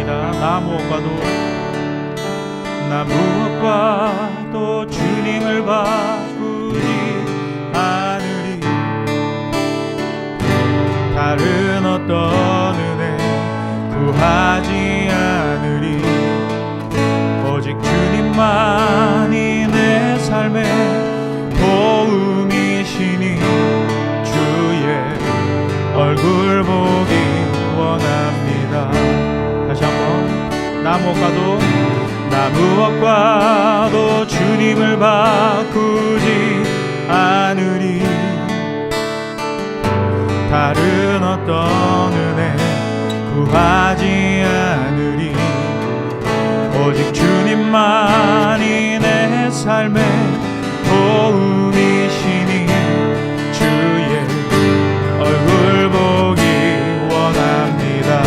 고백합니다. 나 무엇과도 주님을 바꾸지 않으리. 다른 어떤 은혜 구하지 않으리. 오직 주님만이 내 삶의 도움이시니 주의 얼굴 보기 원합니다. 다시 한번. 나 무엇과도 주님을 바꾸지 않으리. 다른 어떤 은혜 구하지 않으리. 오직 주님만이 내 삶의 도움이시니 주의 얼굴 보기 원합니다.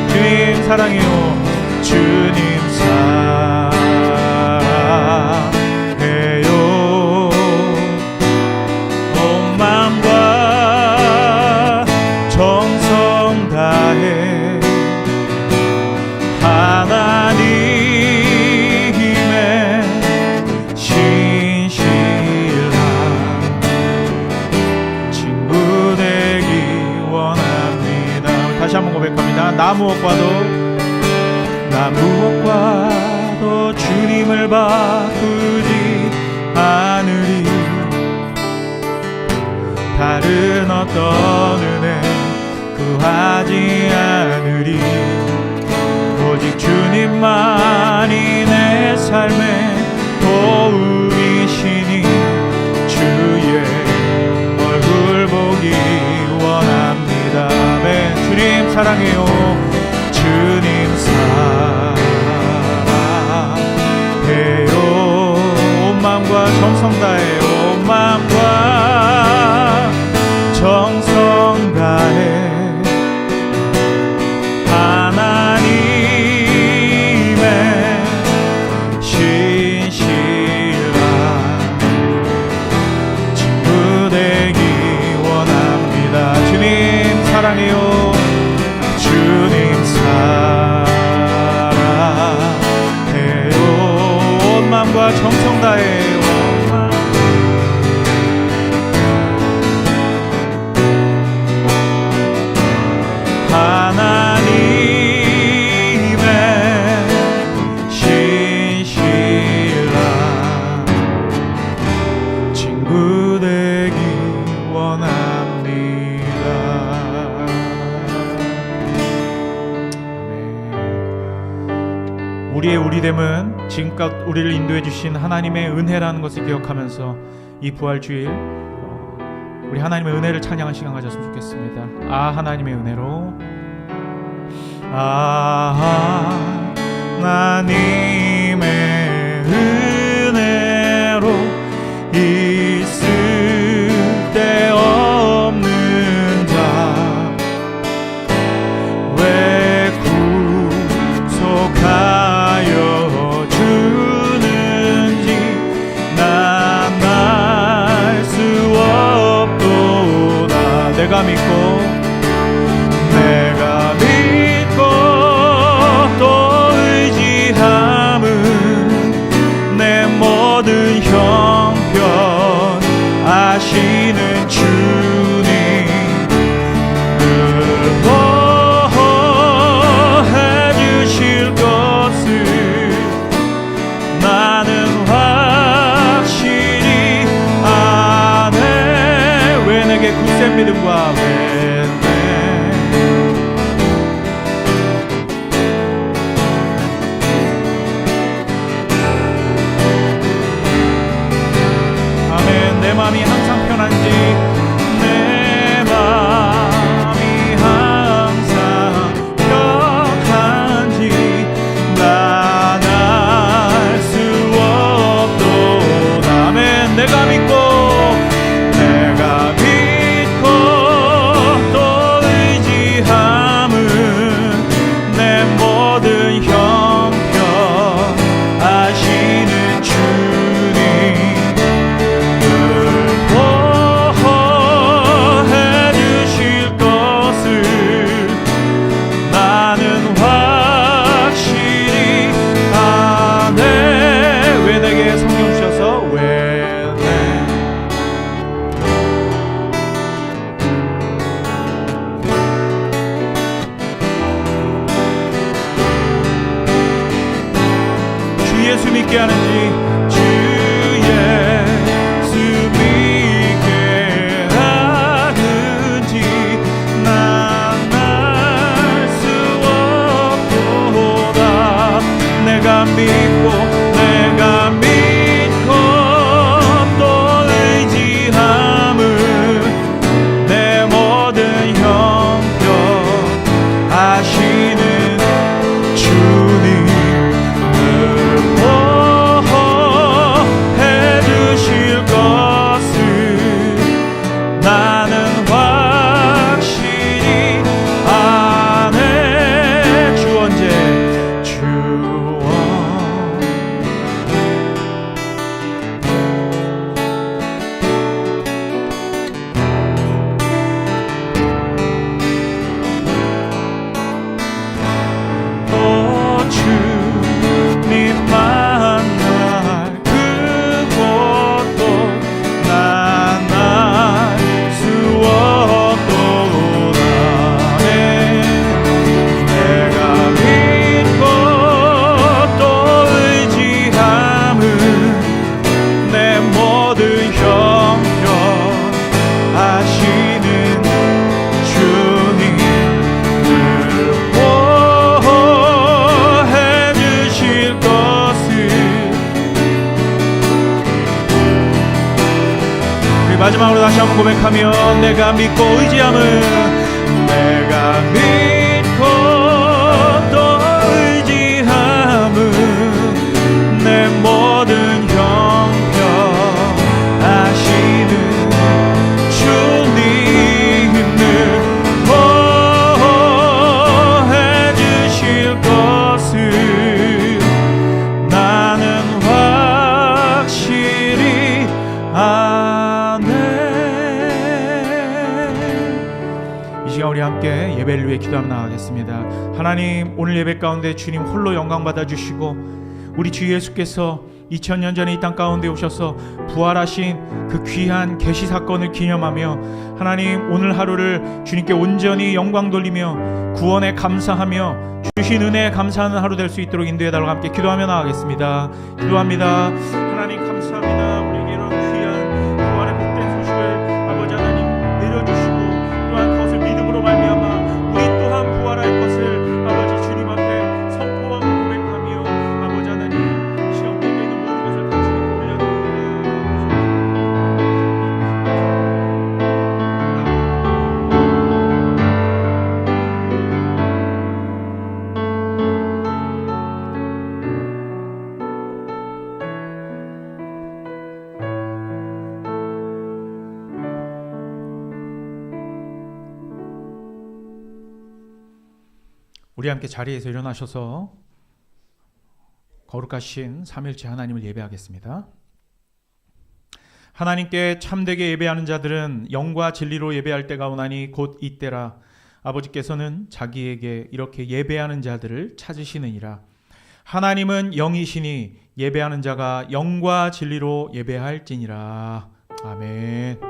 주님 사랑해요. 주님 사랑해요. 온 마음과 정성 다해 하나님의 신실한 친구 되기 원합니다. 다시 한번 고백합니다. 나 무엇과도 주님을 바꾸지 않으리. 다른 어떤 은혜 구하지 않으리. 오직 주님만이 내 삶의 도움이시니 주의 얼굴 보기 원합니다. 네, 주님 사랑해요. 주님 사랑해요. 온 마음과 정성 다해. 온 마음과 정성 다해 하나님의 신실한 친구 되기 원합니다. 주님 사랑해요. 주님 사랑해요. 온 마음과 정성 다해. 하나님의 신실한 친구 되기 원합니다. 우리의 우리됨은 지금껏 우리를 인도해 주신 하나님의 은혜라는 것을 기억하면서 이 부활주일 우리 하나님의 은혜를 찬양하는 시간 가졌으면 좋겠습니다. 하나님의 은혜로. 하나님의 은혜로 있을 데 없는 자 왜 구속하여 주는지 난 알 수 없도다. 내가 믿고 또 의지하 예수 믿게 하는지 주 예수 믿게 하는지 난 알 수 없도다. 내가 믿고 또 의지함은 내 모든 형편 하시는 주님을 보호해 주실 것을 나는 확실히 아네. 주 언제 주 마지막으로 다시 한번 고백하면 내가 믿고 의지함은 내가 믿고 또 의지함은 내 모든 형편 하시는 주님을 보호해 주실 것을 나는 확실히 이 시간 우리 함께 예배를 위해 기도하며 나가겠습니다. 하나님, 오늘 예배 가운데 주님 홀로 영광 받아주시고 우리 주 예수께서 2000년 전에 이 땅 가운데 오셔서 부활하신 그 귀한 계시 사건을 기념하며 하나님, 오늘 하루를 주님께 온전히 영광 돌리며 구원에 감사하며 주신 은혜에 감사하는 하루 될 수 있도록 인도해달라고 함께 기도하며 나가겠습니다. 기도합니다. 하나님 감사합니다. 우리에게 이런 귀한 부활의 복된 소식을 아버지 하나님 내려주시고 또한 그것을 믿음으로 말미암아 우리 또한 부활할 것을 아버지 주님 앞에 선포하고 고백하며 아버지 하나님 시험 속에 있는 모든 것을 당신에게 올려드립니다. 우리 함께 자리에서 일어나셔서 거룩하신 삼일째 하나님을 예배하겠습니다. 하나님께 참되게 예배하는 자들은 영과 진리로 예배할 때가 오나니 곧 이때라. 아버지께서는 자기에게 이렇게 예배하는 자들을 찾으시느니라. 하나님은 영이시니 예배하는 자가 영과 진리로 예배할지니라. 아멘.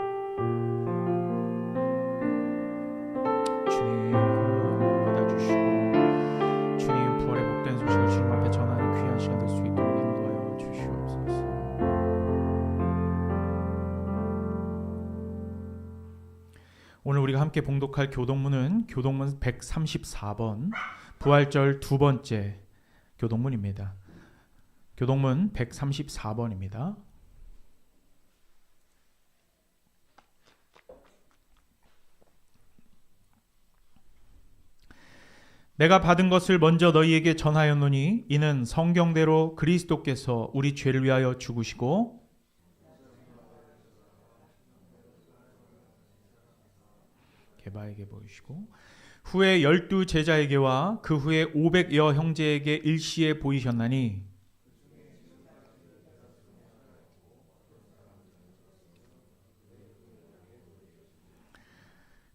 오늘 우리가 함께 봉독할 교동문은 교동문 134번 부활절 두 번째 교동문입니다. 교동문 134번입니다. 내가 받은 것을 먼저 너희에게 전하였노니 이는 성경대로 그리스도께서 우리 죄를 위하여 죽으시고 게바에게 보이시고 후에 12 제자에게와 그 후에 500여 형제에게 일시에 보이셨나니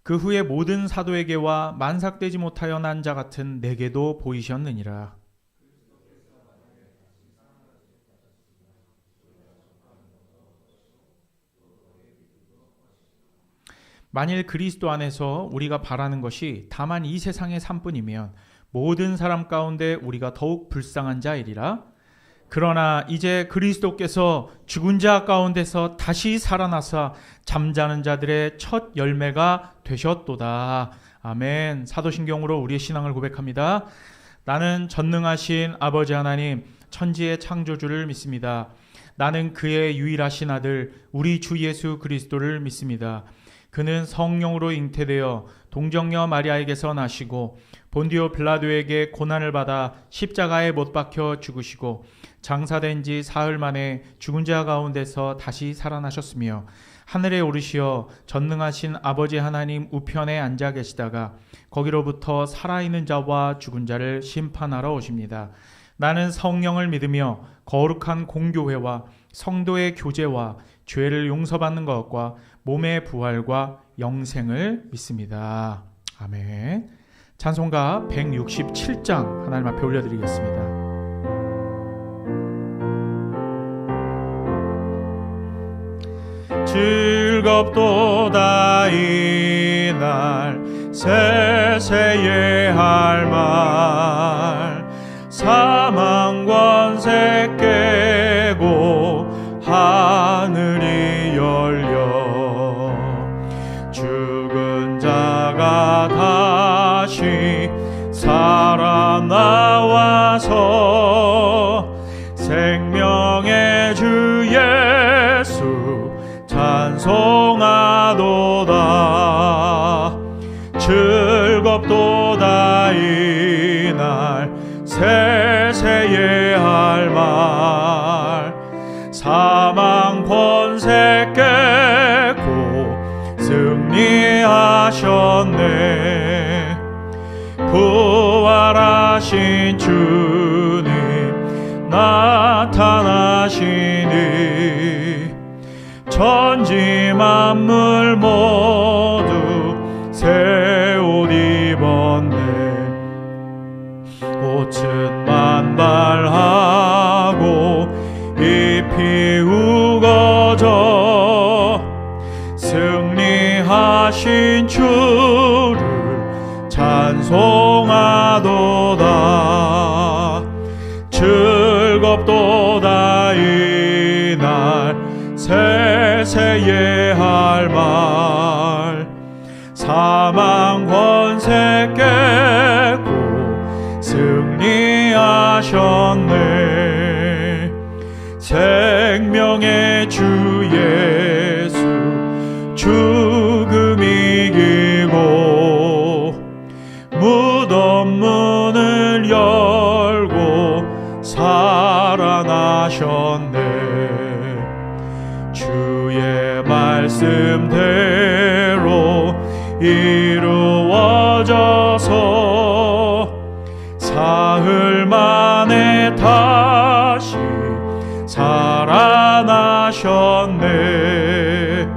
그 후에 모든 사도에게와 만삭되지 못하여 난 자 같은 내게도 보이셨느니라. 만일 그리스도 안에서 우리가 바라는 것이 다만 이 세상의 삶뿐이면 모든 사람 가운데 우리가 더욱 불쌍한 자이리라. 그러나 이제 그리스도께서 죽은 자 가운데서 다시 살아나사 잠자는 자들의 첫 열매가 되셨도다. 아멘. 사도신경으로 우리의 신앙을 고백합니다. 나는 전능하신 아버지 하나님, 천지의 창조주를 믿습니다. 나는 그의 유일하신 아들 우리 주 예수 그리스도를 믿습니다. 그는 성령으로 잉태되어 동정녀 마리아에게서 나시고 본디오 빌라도에게 고난을 받아 십자가에 못 박혀 죽으시고 장사된 지 사흘 만에 죽은 자 가운데서 다시 살아나셨으며 하늘에 오르시어 전능하신 아버지 하나님 우편에 앉아 계시다가 거기로부터 살아있는 자와 죽은 자를 심판하러 오십니다. 나는 성령을 믿으며 거룩한 공교회와 성도의 교제와 죄를 용서받는 것과 몸의 부활과 영생을 믿습니다. 아멘. 찬송가 167장 하나님 앞에 올려드리겠습니다. 즐겁도다 이날 세세에 할 말 사망 권세 깨고 하늘이 열려 죽은 자가 다시 살아나와서 생명의 주 예수 찬송하도다. 즐겁도다 이날 세세에 할 말 사망 권세 깨고 승리하셨네. 부활하신 주님 나타나시니 천지 만물 모두 새 옷 입었네. 꽃은 만발하고 잎이 우거져 승리하신 주를 찬송하도다. 즐겁도다 이날 세세에 할 말 사망 권세 깨고 승리하셨네. 생명의 주 예수 죽음 이기고 무덤 문을 열고 살아나셨네. 주의 말씀대로 이루어져서 사흘 만에 다시 살아나셨네.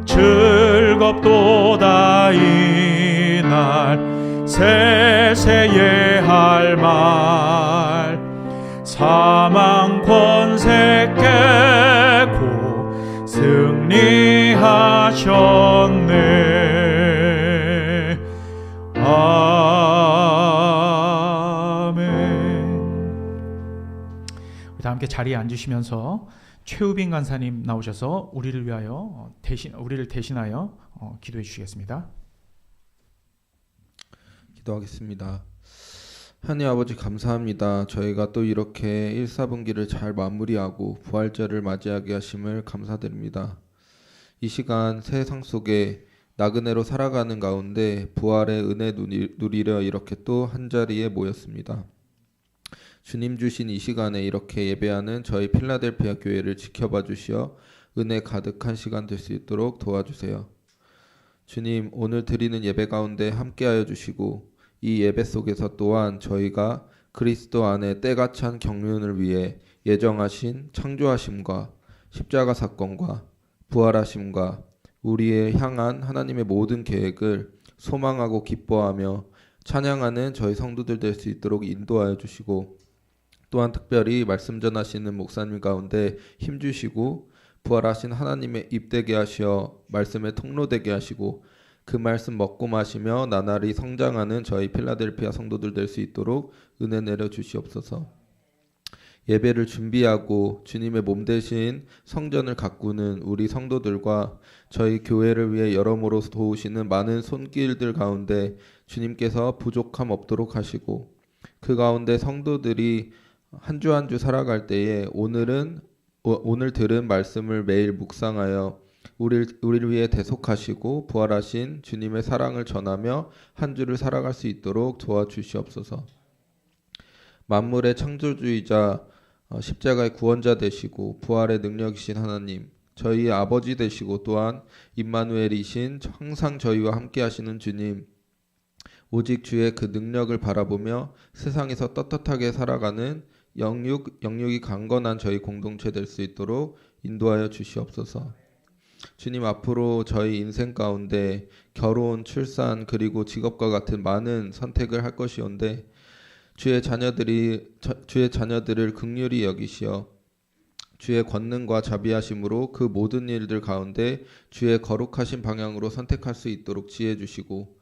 즐겁도다 이날 세세에 할 말 사망 권세 깨고 승리하셨네. 아멘. 다 함께 자리에 앉으시면서 최우빈 간사님 나오셔서 우리를 대신하여 기도해 주시겠습니다. 기도하겠습니다. 하나님 아버지 감사합니다. 저희가 또 이렇게 1, 4분기를 잘 마무리하고 부활절을 맞이하게 하심을 감사드립니다. 이 시간 세상 속에 나그네로 살아가는 가운데 부활의 은혜 누리려 이렇게 또 한자리에 모였습니다. 주님 주신 이 시간에 이렇게 예배하는 저희 필라델피아 교회를 지켜봐 주시어 은혜 가득한 시간 될 수 있도록 도와주세요. 주님, 오늘 드리는 예배 가운데 함께하여 주시고 이 예배 속에서 또한 저희가 그리스도 안에 때가 찬 경륜을 위해 예정하신 창조하심과 십자가 사건과 부활하심과 우리의 향한 하나님의 모든 계획을 소망하고 기뻐하며 찬양하는 저희 성도들 될 수 있도록 인도하여 주시고 또한 특별히 말씀 전하시는 목사님 가운데 힘주시고 부활하신 하나님의 입되게 하시어 말씀에 통로되게 하시고 그 말씀 먹고 마시며 나날이 성장하는 저희 필라델피아 성도들 될 수 있도록 은혜 내려 주시옵소서. 예배를 준비하고 주님의 몸 대신 성전을 가꾸는 우리 성도들과 저희 교회를 위해 여러모로 도우시는 많은 손길들 가운데 주님께서 부족함 없도록 하시고, 그 가운데 성도들이 한 주 한 주 살아갈 때에 오늘 들은 말씀을 매일 묵상하여 우리를 위해 대속하시고 부활하신 주님의 사랑을 전하며 한 주를 살아갈 수 있도록 도와주시옵소서. 만물의 창조주이자 십자가의 구원자 되시고 부활의 능력이신 하나님, 저희의 아버지 되시고 또한 임마누엘이신 항상 저희와 함께 하시는 주님, 오직 주의 그 능력을 바라보며 세상에서 떳떳하게 살아가는 영육이 강건한 저희 공동체 될 수 있도록 인도하여 주시옵소서. 주님, 앞으로 저희 인생 가운데 결혼, 출산, 그리고 직업과 같은 많은 선택을 할 것이온데 주의 자녀들을 긍휼히 여기시어 주의 권능과 자비하심으로 그 모든 일들 가운데 주의 거룩하신 방향으로 선택할 수 있도록 지혜 주시고,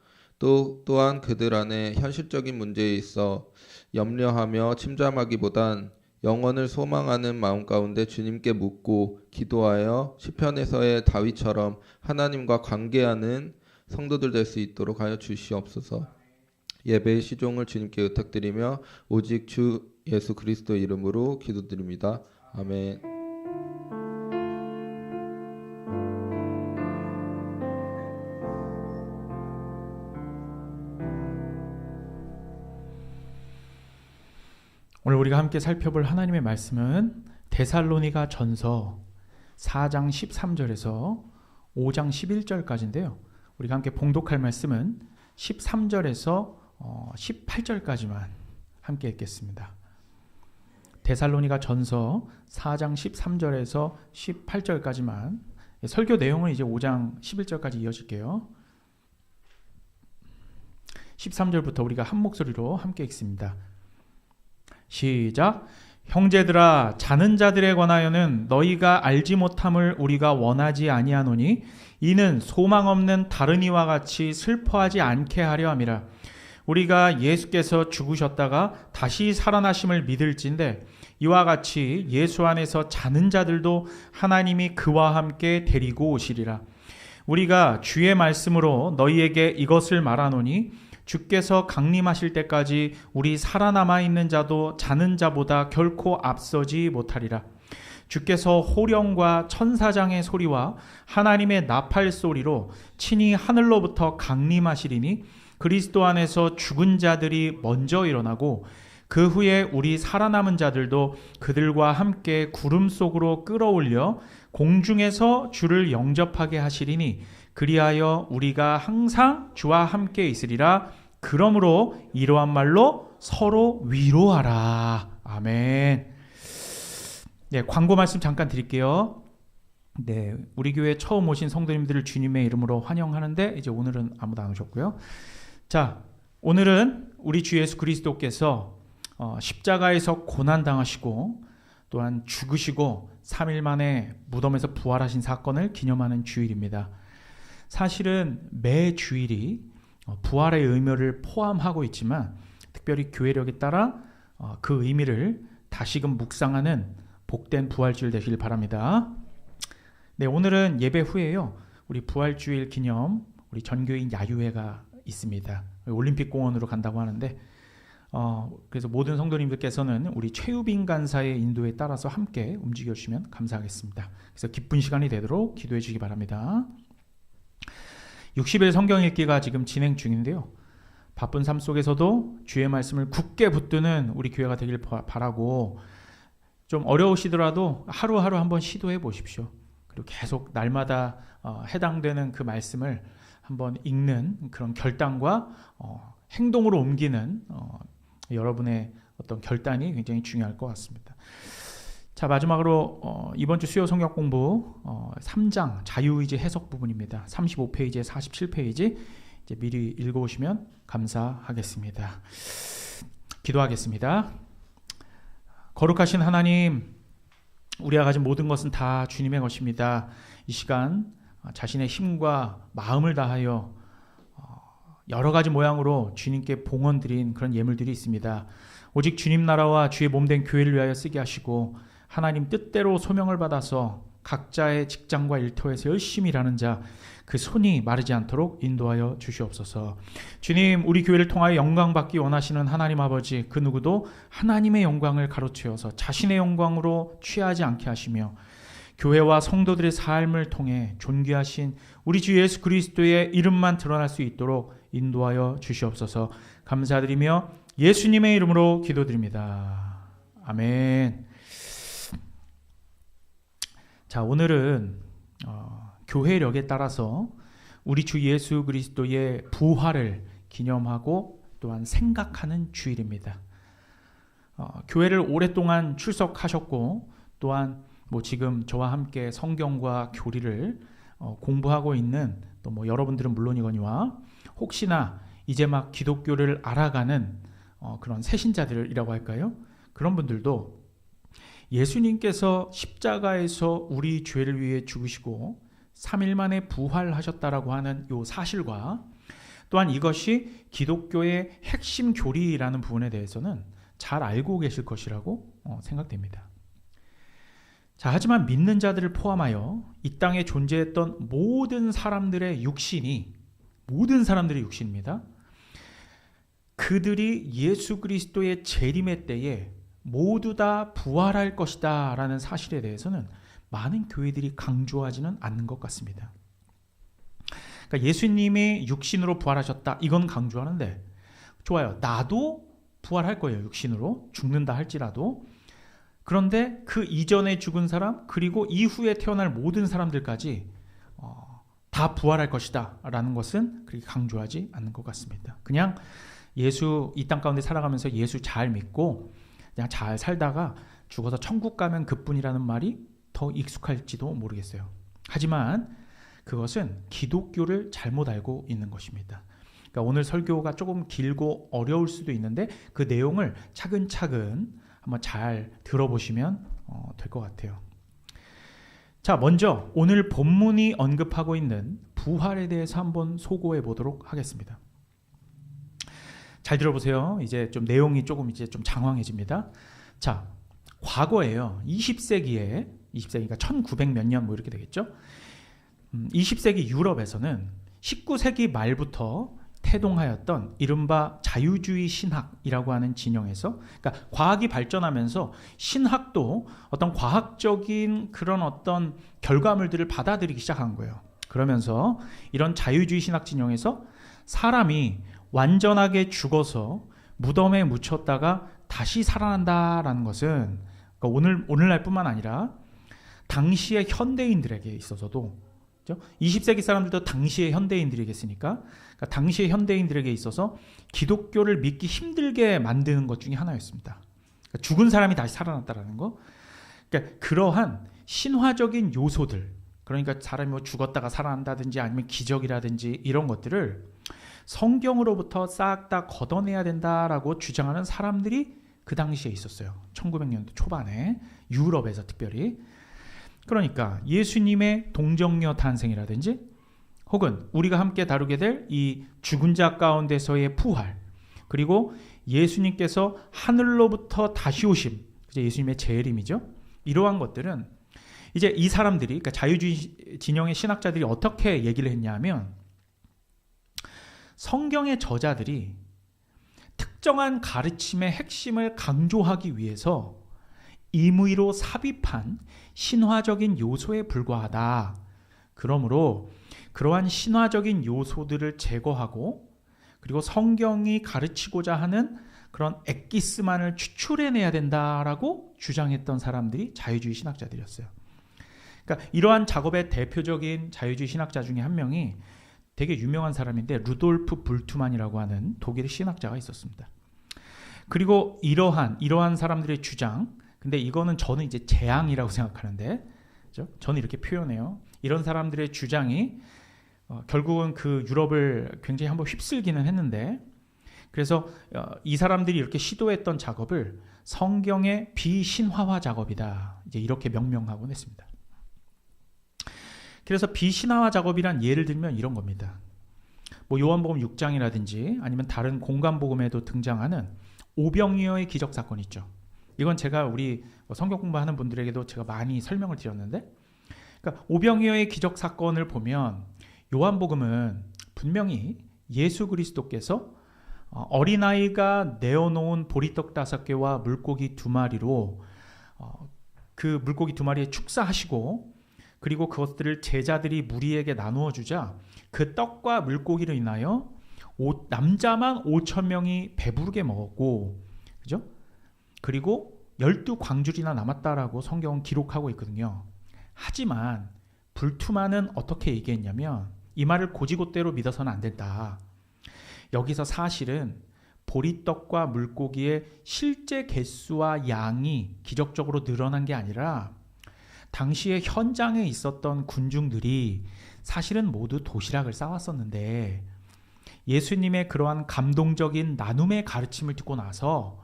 또한 그들 안에 현실적인 문제에 있어 염려하며 침잠하기보단 영원을 소망하는 마음 가운데 주님께 묻고 기도하여 시편에서의 다윗처럼 하나님과 관계하는 성도들 될 수 있도록 하여 주시옵소서. 예배의 시종을 주님께 의탁드리며 오직 주 예수 그리스도 이름으로 기도드립니다. 아멘. 오늘 우리가 함께 살펴볼 하나님의 말씀은 데살로니가 전서 4장 13절에서 5장 11절까지인데요. 우리가 함께 봉독할 말씀은 13절에서 18절까지만 함께 읽겠습니다. 데살로니가 전서 4장 13절에서 18절까지만, 설교 내용은 이제 5장 11절까지 이어질게요. 13절부터 우리가 한 목소리로 함께 읽습니다. 시작. 형제들아, 자는 자들에 관하여는 너희가 알지 못함을 우리가 원하지 아니하노니 이는 소망 없는 다른 이와 같이 슬퍼하지 않게 하려 함이라. 우리가 예수께서 죽으셨다가 다시 살아나심을 믿을진데 이와 같이 예수 안에서 자는 자들도 하나님이 그와 함께 데리고 오시리라. 우리가 주의 말씀으로 너희에게 이것을 말하노니 주께서 강림하실 때까지 우리 살아남아 있는 자도 자는 자보다 결코 앞서지 못하리라. 주께서 호령과 천사장의 소리와 하나님의 나팔 소리로 친히 하늘로부터 강림하시리니 그리스도 안에서 죽은 자들이 먼저 일어나고 그 후에 우리 살아남은 자들도 그들과 함께 구름 속으로 끌어올려 공중에서 주를 영접하게 하시리니 그리하여 우리가 항상 주와 함께 있으리라. 그러므로 이러한 말로 서로 위로하라. 아멘. 네, 광고 말씀 잠깐 드릴게요. 네, 우리 교회 처음 오신 성도님들을 주님의 이름으로 환영하는데 이제 오늘은 아무도 안 오셨고요. 자, 오늘은 우리 주 예수 그리스도께서 십자가에서 고난당하시고 또한 죽으시고 3일 만에 무덤에서 부활하신 사건을 기념하는 주일입니다. 사실은 매 주일이 부활의 의미를 포함하고 있지만 특별히 교회력에 따라 그 의미를 다시금 묵상하는 복된 부활주일 되시길 바랍니다. 네, 오늘은 예배 후에요. 우리 부활주일 기념 우리 전교인 야유회가 있습니다. 올림픽 공원으로 간다고 하는데 그래서 모든 성도님들께서는 우리 최유빈 간사의 인도에 따라서 함께 움직여 주시면 감사하겠습니다. 그래서 기쁜 시간이 되도록 기도해 주시기 바랍니다. 60일 성경 읽기가 지금 진행 중인데요. 바쁜 삶 속에서도 주의 말씀을 굳게 붙드는 우리 교회가 되길 바라고, 좀 어려우시더라도 하루하루 한번 시도해 보십시오. 그리고 계속 날마다 해당되는 그 말씀을 한번 읽는 그런 결단과 행동으로 옮기는 여러분의 어떤 결단이 굉장히 중요할 것 같습니다. 자, 마지막으로 이번 주 수요 성경 공부 3장 자유의지 해석 부분입니다. 35페이지에 47페이지 이제 미리 읽어오시면 감사하겠습니다. 기도하겠습니다. 거룩하신 하나님, 우리가 가진 모든 것은 다 주님의 것입니다. 이 시간 자신의 힘과 마음을 다하여 여러 가지 모양으로 주님께 봉헌드린 그런 예물들이 있습니다. 오직 주님 나라와 주의 몸된 교회를 위하여 쓰게 하시고 하나님 뜻대로 소명을 받아서 각자의 직장과 일터에서 열심히 일하는 자 그 손이 마르지 않도록 인도하여 주시옵소서. 주님, 우리 교회를 통하여 영광받기 원하시는 하나님 아버지, 그 누구도 하나님의 영광을 가로채어서 자신의 영광으로 취하지 않게 하시며 교회와 성도들의 삶을 통해 존귀하신 우리 주 예수 그리스도의 이름만 드러날 수 있도록 인도하여 주시옵소서. 감사드리며 예수님의 이름으로 기도드립니다. 아멘. 자, 오늘은 교회력에 따라서 우리 주 예수 그리스도의 부활을 기념하고 또한 생각하는 주일입니다. 교회를 오랫동안 출석하셨고 또한 지금 저와 함께 성경과 교리를 공부하고 있는 또 여러분들은 물론이거니와 혹시나 이제 막 기독교를 알아가는 그런 새신자들이라고 할까요? 그런 분들도 예수님께서 십자가에서 우리 죄를 위해 죽으시고 3일 만에 부활하셨다라고 하는 이 사실과 또한 이것이 기독교의 핵심 교리라는 부분에 대해서는 잘 알고 계실 것이라고 생각됩니다. 자, 하지만 믿는 자들을 포함하여 이 땅에 존재했던 모든 사람들의 육신입니다. 그들이 예수 그리스도의 재림의 때에 모두 다 부활할 것이다 라는 사실에 대해서는 많은 교회들이 강조하지는 않는 것 같습니다. 그러니까 예수님이 육신으로 부활하셨다, 이건 강조하는데 좋아요, 나도 부활할 거예요. 육신으로 죽는다 할지라도. 그런데 그 이전에 죽은 사람 그리고 이후에 태어날 모든 사람들까지 다 부활할 것이다 라는 것은 그렇게 강조하지 않는 것 같습니다. 그냥 예수 이 땅 가운데 살아가면서 예수 잘 믿고 그냥 잘 살다가 죽어서 천국 가면 그뿐이라는 말이 더 익숙할지도 모르겠어요. 하지만 그것은 기독교를 잘못 알고 있는 것입니다. 그러니까 오늘 설교가 조금 길고 어려울 수도 있는데 그 내용을 차근차근 한번 잘 들어보시면 될 것 같아요. 자, 먼저 오늘 본문이 언급하고 있는 부활에 대해서 한번 소고해 보도록 하겠습니다. 잘 들어보세요. 이제 좀 내용이 조금 이제 좀 장황해집니다. 자, 과거에요. 20세기가 1900 몇 년 이렇게 되겠죠. 20세기 유럽에서는 19세기 말부터 태동하였던 이른바 자유주의 신학이라고 하는 진영에서, 그러니까 과학이 발전하면서 신학도 어떤 과학적인 그런 어떤 결과물들을 받아들이기 시작한 거예요. 그러면서 이런 자유주의 신학 진영에서 사람이 완전하게 죽어서 무덤에 묻혔다가 다시 살아난다라는 것은 그러니까 오늘날뿐만 아니라 당시의 현대인들에게 있어서도, 그렇죠? 20세기 사람들도 당시의 현대인들이겠으니까, 그러니까 당시의 현대인들에게 있어서 기독교를 믿기 힘들게 만드는 것 중에 하나였습니다. 그러니까 죽은 사람이 다시 살아났다라는 거. 그러니까 그러한 신화적인 요소들, 그러니까 사람이 죽었다가 살아난다든지 아니면 기적이라든지 이런 것들을 성경으로부터 싹 다 걷어내야 된다라고 주장하는 사람들이 그 당시에 있었어요. 1900년도 초반에 유럽에서 특별히. 그러니까 예수님의 동정녀 탄생이라든지 혹은 우리가 함께 다루게 될 이 죽은 자 가운데서의 부활, 그리고 예수님께서 하늘로부터 다시 오심, 예수님의 재림이죠. 이러한 것들은 이제 이 사람들이, 그러니까 자유주의 진영의 신학자들이 어떻게 얘기를 했냐면, 성경의 저자들이 특정한 가르침의 핵심을 강조하기 위해서 임의로 삽입한 신화적인 요소에 불과하다. 그러므로 그러한 신화적인 요소들을 제거하고 그리고 성경이 가르치고자 하는 그런 엑기스만을 추출해내야 된다라고 주장했던 사람들이 자유주의 신학자들이었어요. 그러니까 이러한 작업의 대표적인 자유주의 신학자 중에 한 명이 되게 유명한 사람인데 루돌프 불트만이라고 하는 독일의 신학자가 있었습니다. 그리고 이러한 사람들의 주장, 근데 이거는 저는 이제 재앙이라고 생각하는데, 그렇죠? 저는 이렇게 표현해요. 이런 사람들의 주장이 결국은 그 유럽을 굉장히 한번 휩쓸기는 했는데, 그래서 이 사람들이 이렇게 시도했던 작업을 성경의 비신화화 작업이다, 이제 이렇게 명명하곤 했습니다. 그래서 비신화화 작업이란 예를 들면 이런 겁니다. 요한복음 6장이라든지 아니면 다른 공간복음에도 등장하는 오병이어의 기적 사건 있죠. 이건 제가 우리 성경 공부하는 분들에게도 제가 많이 설명을 드렸는데, 그러니까 오병이어의 기적 사건을 보면 요한복음은 분명히 예수 그리스도께서 어린아이가 내어놓은 보리떡 5개와 물고기 2마리로 그 물고기 2마리에 축사하시고, 그리고 그것들을 제자들이 무리에게 나누어 주자 그 떡과 물고기를 인하여 남자만 5,000명이 배부르게 먹었고, 그죠? 그리고 12광줄이나 남았다라고 성경은 기록하고 있거든요. 하지만 불투만은 어떻게 얘기했냐면, 이 말을 고지고대로 믿어서는 안 된다. 여기서 사실은 보리떡과 물고기의 실제 개수와 양이 기적적으로 늘어난 게 아니라 당시에 현장에 있었던 군중들이 사실은 모두 도시락을 싸왔었는데, 예수님의 그러한 감동적인 나눔의 가르침을 듣고 나서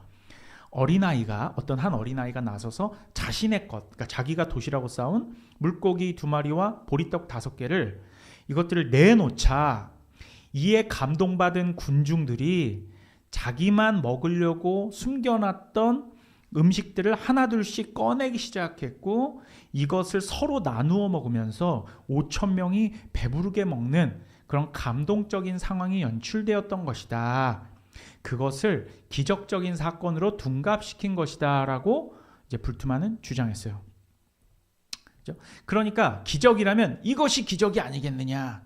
어떤 한 어린아이가 나서서 자신의 것, 그러니까 자기가 도시락으로 싸운 물고기 2마리와 보리떡 5개를 이것들을 내놓자, 이에 감동받은 군중들이 자기만 먹으려고 숨겨놨던 음식들을 하나둘씩 꺼내기 시작했고, 이것을 서로 나누어 먹으면서 5,000명이 배부르게 먹는 그런 감동적인 상황이 연출되었던 것이다. 그것을 기적적인 사건으로 둔갑시킨 것이다 라고 이제 불투만은 주장했어요. 그러니까 기적이라면 이것이 기적이 아니겠느냐.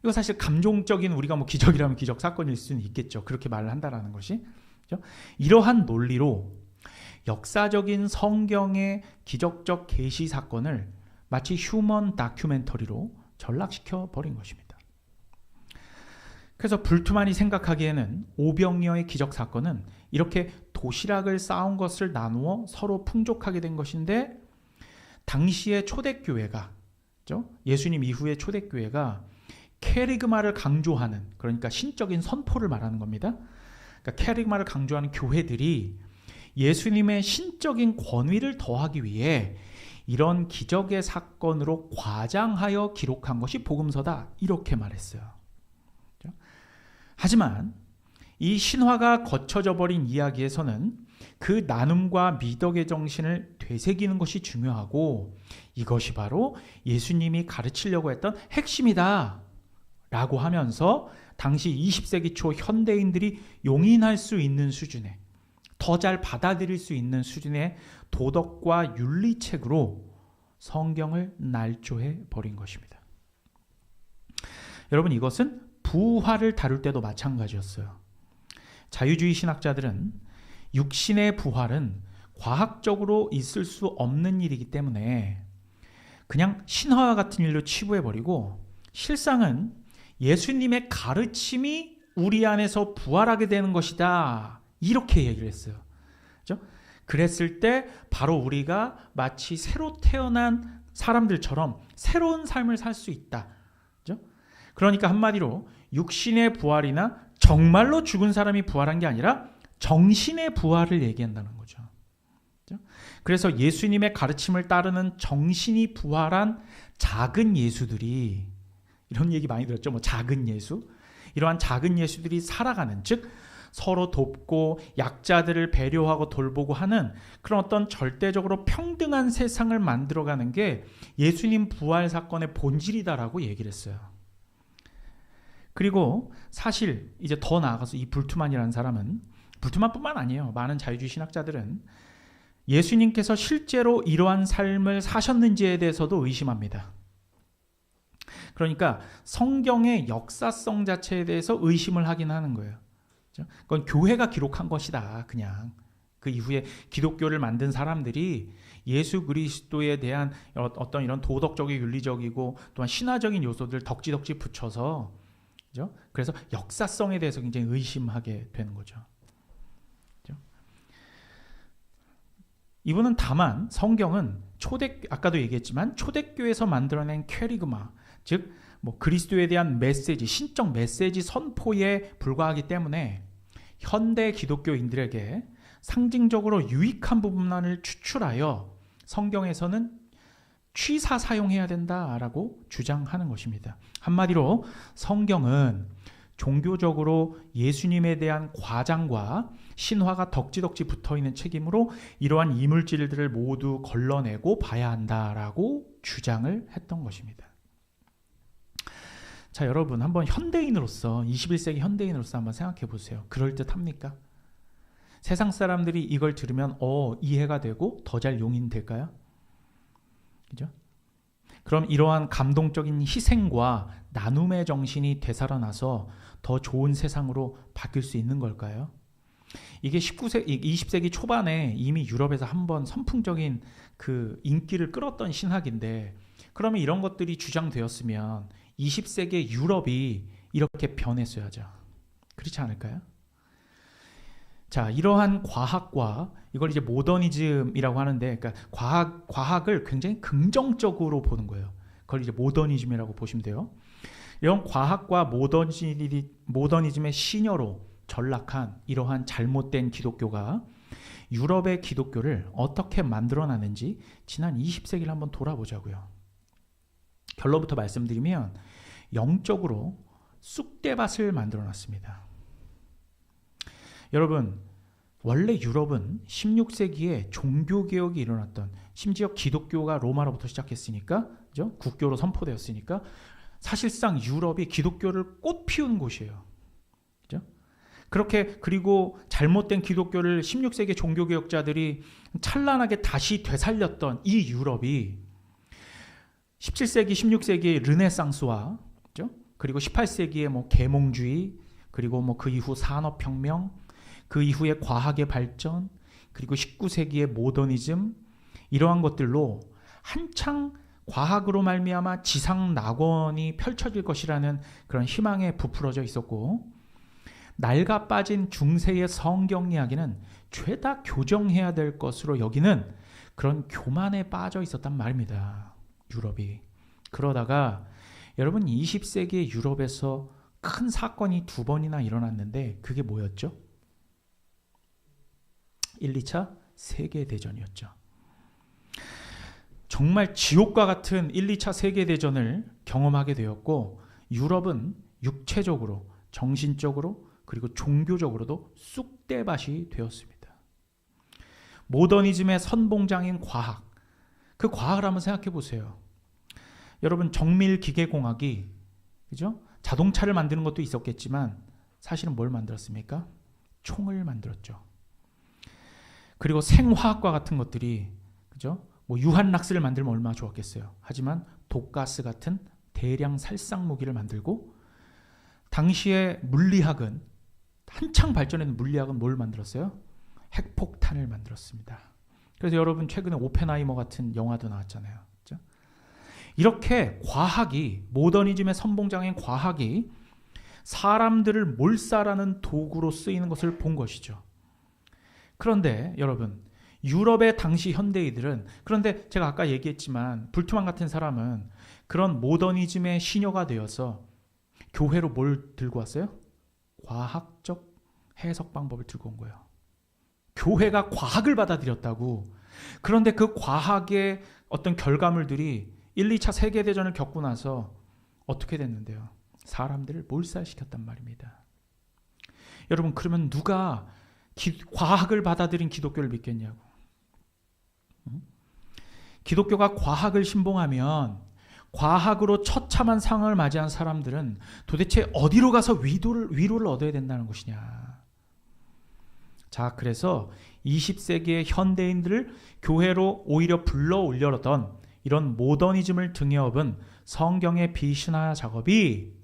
이거 사실 감정적인, 우리가 뭐 기적이라면 기적 사건일 수는 있겠죠. 그렇게 말을 한다라는 것이. 이러한 논리로 역사적인 성경의 기적적 계시 사건을 마치 휴먼 다큐멘터리로 전락시켜 버린 것입니다. 그래서 불투만이 생각하기에는 오병이어의 기적 사건은 이렇게 도시락을 쌓은 것을 나누어 서로 풍족하게 된 것인데, 당시의 초대교회가, 예수님 이후의 초대교회가 케리그마를 강조하는, 그러니까 신적인 선포를 말하는 겁니다. 그러니까 케리그마를 강조하는 교회들이 예수님의 신적인 권위를 더하기 위해 이런 기적의 사건으로 과장하여 기록한 것이 복음서다, 이렇게 말했어요. 하지만 이 신화가 거쳐져 버린 이야기에서는 그 나눔과 미덕의 정신을 되새기는 것이 중요하고, 이것이 바로 예수님이 가르치려고 했던 핵심이다 라고 하면서 당시 20세기 초 현대인들이 용인할 수 있는 수준의, 더 잘 받아들일 수 있는 수준의 도덕과 윤리책으로 성경을 날조해 버린 것입니다. 여러분, 이것은 부활을 다룰 때도 마찬가지였어요. 자유주의 신학자들은 육신의 부활은 과학적으로 있을 수 없는 일이기 때문에 그냥 신화와 같은 일로 치부해버리고, 실상은 예수님의 가르침이 우리 안에서 부활하게 되는 것이다, 이렇게 얘기를 했어요. 그렇죠? 그랬을 때 바로 우리가 마치 새로 태어난 사람들처럼 새로운 삶을 살 수 있다. 그렇죠? 그러니까 한마디로 육신의 부활이나 정말로 죽은 사람이 부활한 게 아니라 정신의 부활을 얘기한다는 거죠. 그렇죠? 그래서 예수님의 가르침을 따르는 정신이 부활한 작은 예수들이, 이런 얘기 많이 들었죠. 뭐 작은 예수, 이러한 작은 예수들이 살아가는, 즉 서로 돕고 약자들을 배려하고 돌보고 하는 그런 어떤 절대적으로 평등한 세상을 만들어가는 게 예수님 부활 사건의 본질이다라고 얘기를 했어요. 그리고 사실 이제 더 나아가서 이 불투만이라는 사람은, 불투만뿐만 아니에요. 많은 자유주의 신학자들은 예수님께서 실제로 이러한 삶을 사셨는지에 대해서도 의심합니다. 그러니까 성경의 역사성 자체에 대해서 의심을 하긴 하는 거예요. 그건 교회가 기록한 것이다. 그냥 그 이후에 기독교를 만든 사람들이 예수 그리스도에 대한 어떤 이런 도덕적이고 윤리적이고 또한 신화적인 요소들 덕지덕지 붙여서, 그죠? 그래서 역사성에 대해서 굉장히 의심하게 되는 거죠. 그죠? 이분은 다만 성경은 아까도 얘기했지만 초대교회에서 만들어낸 캐리그마, 즉 뭐 그리스도에 대한 메시지, 신적 메시지 선포에 불과하기 때문에 현대 기독교인들에게 상징적으로 유익한 부분만을 추출하여 성경에서는 취사 사용해야 된다라고 주장하는 것입니다. 한마디로 성경은 종교적으로 예수님에 대한 과장과 신화가 덕지덕지 붙어있는 책이므로 이러한 이물질들을 모두 걸러내고 봐야 한다라고 주장을 했던 것입니다. 자, 여러분 한번 현대인으로서 21세기 현대인으로서 한번 생각해 보세요. 그럴듯합니까? 세상 사람들이 이걸 들으면 이해가 되고 더 잘 용인될까요? 그죠? 그럼 이러한 감동적인 희생과 나눔의 정신이 되살아나서 더 좋은 세상으로 바뀔 수 있는 걸까요? 이게 20세기 초반에 이미 유럽에서 한번 선풍적인 그 인기를 끌었던 신학인데, 그러면 이런 것들이 주장되었으면 20세기의 유럽이 이렇게 변했어야죠. 그렇지 않을까요? 자, 이러한 과학과 이걸 이제 모더니즘이라고 하는데, 그러니까 과학을 굉장히 긍정적으로 보는 거예요. 그걸 이제 모더니즘이라고 보시면 돼요. 이런 과학과 모더니즘의 시녀로 전락한 이러한 잘못된 기독교가 유럽의 기독교를 어떻게 만들어놨는지 지난 20세기를 한번 돌아보자고요. 결론부터 말씀드리면 영적으로 쑥대밭을 만들어놨습니다. 여러분, 원래 유럽은 16세기에 종교개혁이 일어났던, 심지어 기독교가 로마로부터 시작했으니까, 그죠? 국교로 선포되었으니까 사실상 유럽이 기독교를 꽃피운 곳이에요. 그죠? 그렇게, 그리고 잘못된 기독교를 16세기 종교개혁자들이 찬란하게 다시 되살렸던 이 유럽이 17세기, 16세기의 르네상스와, 그죠? 그리고 18세기의 뭐 계몽주의, 그리고 뭐 그 이후 산업혁명, 그 이후의 과학의 발전, 그리고 19세기의 모더니즘, 이러한 것들로 한창 과학으로 말미암아 지상 낙원이 펼쳐질 것이라는 그런 희망에 부풀어져 있었고, 낡아 빠진 중세의 성경 이야기는 죄다 교정해야 될 것으로 여기는 그런 교만에 빠져 있었단 말입니다. 유럽이. 그러다가 여러분 20세기의 유럽에서 큰 사건이 두 번이나 일어났는데 그게 뭐였죠? 1, 2차 세계대전이었죠. 정말 지옥과 같은 1, 2차 세계대전을 경험하게 되었고, 유럽은 육체적으로, 정신적으로, 그리고 종교적으로도 쑥대밭이 되었습니다. 모더니즘의 선봉장인 과학, 그 과학을 한번 생각해 보세요. 여러분, 정밀기계공학이, 그죠? 자동차를 만드는 것도 있었겠지만 사실은 뭘 만들었습니까? 총을 만들었죠. 그리고 생화학과 같은 것들이, 그죠? 뭐 유한락스를 만들면 얼마나 좋았겠어요. 하지만 독가스 같은 대량 살상 무기를 만들고, 당시에 물리학은, 한창 발전했는 물리학은 뭘 만들었어요? 핵폭탄을 만들었습니다. 그래서 여러분 최근에 오펜하이머 같은 영화도 나왔잖아요. 그렇죠? 이렇게 과학이, 모더니즘의 선봉장인 과학이 사람들을 몰살하는 도구로 쓰이는 것을 본 것이죠. 그런데 여러분, 유럽의 당시 현대인들은, 그런데 제가 아까 얘기했지만 불트만 같은 사람은 그런 모더니즘의 시녀가 되어서 교회로 뭘 들고 왔어요? 과학적 해석 방법을 들고 온 거예요. 교회가 과학을 받아들였다고. 그런데 그 과학의 어떤 결과물들이 1, 2차 세계대전을 겪고 나서 어떻게 됐는데요? 사람들을 몰살시켰단 말입니다. 여러분, 그러면 누가 과학을 받아들인 기독교를 믿겠냐고. 기독교가 과학을 신봉하면 과학으로 처참한 상황을 맞이한 사람들은 도대체 어디로 가서 위로를 얻어야 된다는 것이냐. 자, 그래서 20세기의 현대인들을 교회로 오히려 불러 올려던 이런 모더니즘을 등에 업은 성경의 비신화 작업이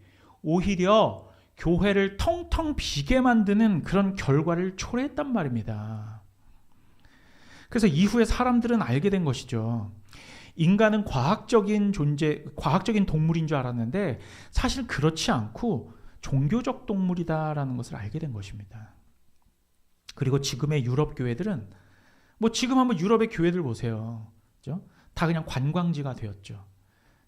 오히려 교회를 텅텅 비게 만드는 그런 결과를 초래했단 말입니다. 그래서 이후에 사람들은 알게 된 것이죠. 인간은 과학적인 존재, 과학적인 동물인 줄 알았는데 사실 그렇지 않고 종교적 동물이다라는 것을 알게 된 것입니다. 그리고 지금의 유럽 교회들은, 뭐 지금 한번 유럽의 교회들 보세요. 그죠? 다 그냥 관광지가 되었죠.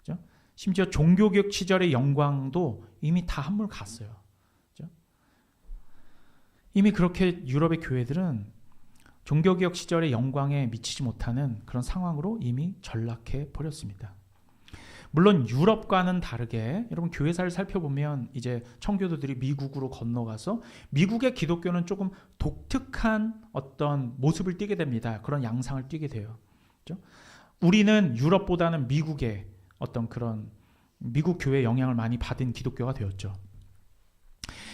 그죠? 심지어 종교개혁 시절의 영광도 이미 다 한물 갔어요. 그죠? 이미 그렇게 유럽의 교회들은 종교개혁 시절의 영광에 미치지 못하는 그런 상황으로 이미 전락해 버렸습니다. 물론 유럽과는 다르게 여러분 교회사를 살펴보면 이제 청교도들이 미국으로 건너가서 미국의 기독교는 조금 독특한 어떤 모습을 띠게 됩니다. 그런 양상을 띠게 돼요. 그렇죠? 우리는 유럽보다는 미국의 어떤 그런 미국 교회의 영향을 많이 받은 기독교가 되었죠.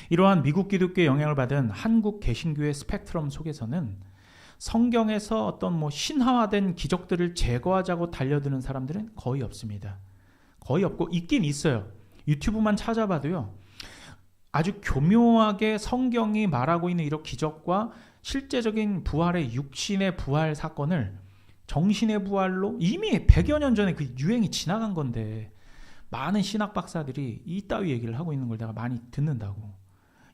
이러한 미국 기독교의 영향을 받은 한국 개신교의 스펙트럼 속에서는 성경에서 어떤 신화화된 기적들을 제거하자고 달려드는 사람들은 거의 없습니다. 거의 없고 있긴 있어요. 유튜브만 찾아봐도요. 아주 교묘하게 성경이 말하고 있는 이런 기적과 실제적인 부활의 육신의 부활 사건을 정신의 부활로 이미 100여 년 전에 그 유행이 지나간 건데 많은 신학 박사들이 이따위 얘기를 하고 있는 걸 내가 많이 듣는다고.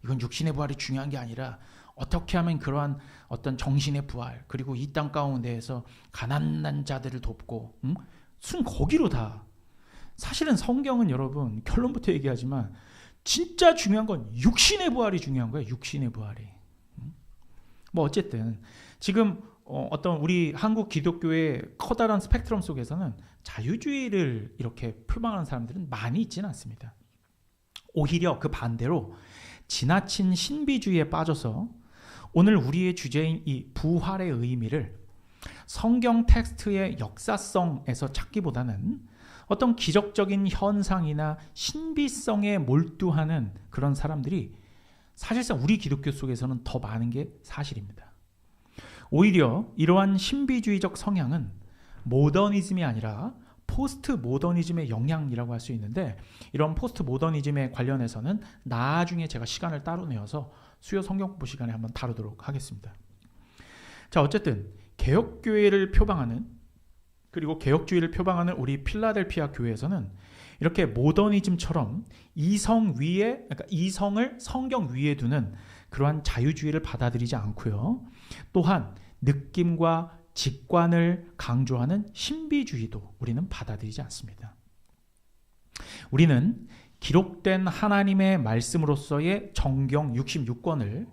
이건 육신의 부활이 중요한 게 아니라 어떻게 하면 그러한 어떤 정신의 부활 그리고 이 땅 가운데에서 가난한 자들을 돕고 순 거기로 다. 사실은 성경은 여러분 결론부터 얘기하지만 진짜 중요한 건 육신의 부활이 중요한 거예요. 육신의 부활이. 어쨌든 지금 어떤 우리 한국 기독교의 커다란 스펙트럼 속에서는 자유주의를 이렇게 표방하는 사람들은 많이 있지는 않습니다. 오히려 그 반대로 지나친 신비주의에 빠져서 오늘 우리의 주제인 이 부활의 의미를 성경 텍스트의 역사성에서 찾기보다는 어떤 기적적인 현상이나 신비성에 몰두하는 그런 사람들이 사실상 우리 기독교 속에서는 더 많은 게 사실입니다. 오히려 이러한 신비주의적 성향은 모더니즘이 아니라 포스트 모더니즘의 영향이라고 할 수 있는데 이런 포스트 모더니즘에 관련해서는 나중에 제가 시간을 따로 내어서 수요 성경 공부 시간에 한번 다루도록 하겠습니다. 자, 어쨌든 개혁교회를 표방하는 그리고 개혁주의를 표방하는 우리 필라델피아 교회에서는 이렇게 모더니즘처럼 이성 위에, 그러니까 이성을 성경 위에 두는 그러한 자유주의를 받아들이지 않고요. 또한 느낌과 직관을 강조하는 신비주의도 우리는 받아들이지 않습니다. 우리는 기록된 하나님의 말씀으로서의 정경 66권을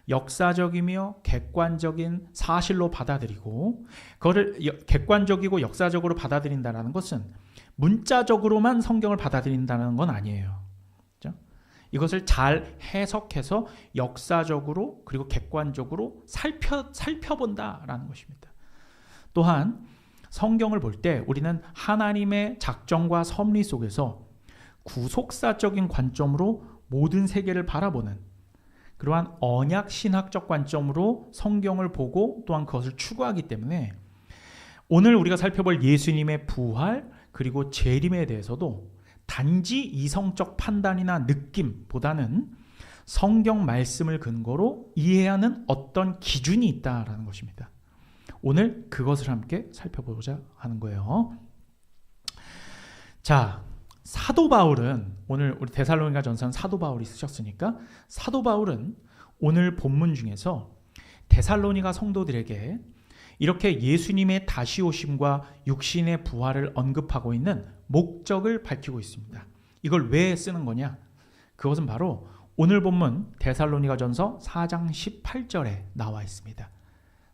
역사적이며 객관적인 사실로 받아들이고 그거를 객관적이고 역사적으로 받아들인다는 것은 문자적으로만 성경을 받아들인다는 건 아니에요. 그렇죠? 이것을 잘 해석해서 역사적으로 그리고 객관적으로 살펴본다라는 것입니다. 또한 성경을 볼 때 우리는 하나님의 작정과 섭리 속에서 구속사적인 관점으로 모든 세계를 바라보는 그러한 언약 신학적 관점으로 성경을 보고 또한 그것을 추구하기 때문에 오늘 우리가 살펴볼 예수님의 부활 그리고 재림에 대해서도 단지 이성적 판단이나 느낌보다는 성경 말씀을 근거로 이해하는 어떤 기준이 있다라는 것입니다. 오늘 그것을 함께 살펴보고자 하는 거예요. 자, 사도 바울은 오늘 우리 데살로니가 전서는 사도 바울이 쓰셨으니까 사도 바울은 오늘 본문 중에서 데살로니가 성도들에게 이렇게 예수님의 다시 오심과 육신의 부활을 언급하고 있는 목적을 밝히고 있습니다. 이걸 왜 쓰는 거냐? 그것은 바로 오늘 본문 데살로니가 전서 4장 18절에 나와 있습니다.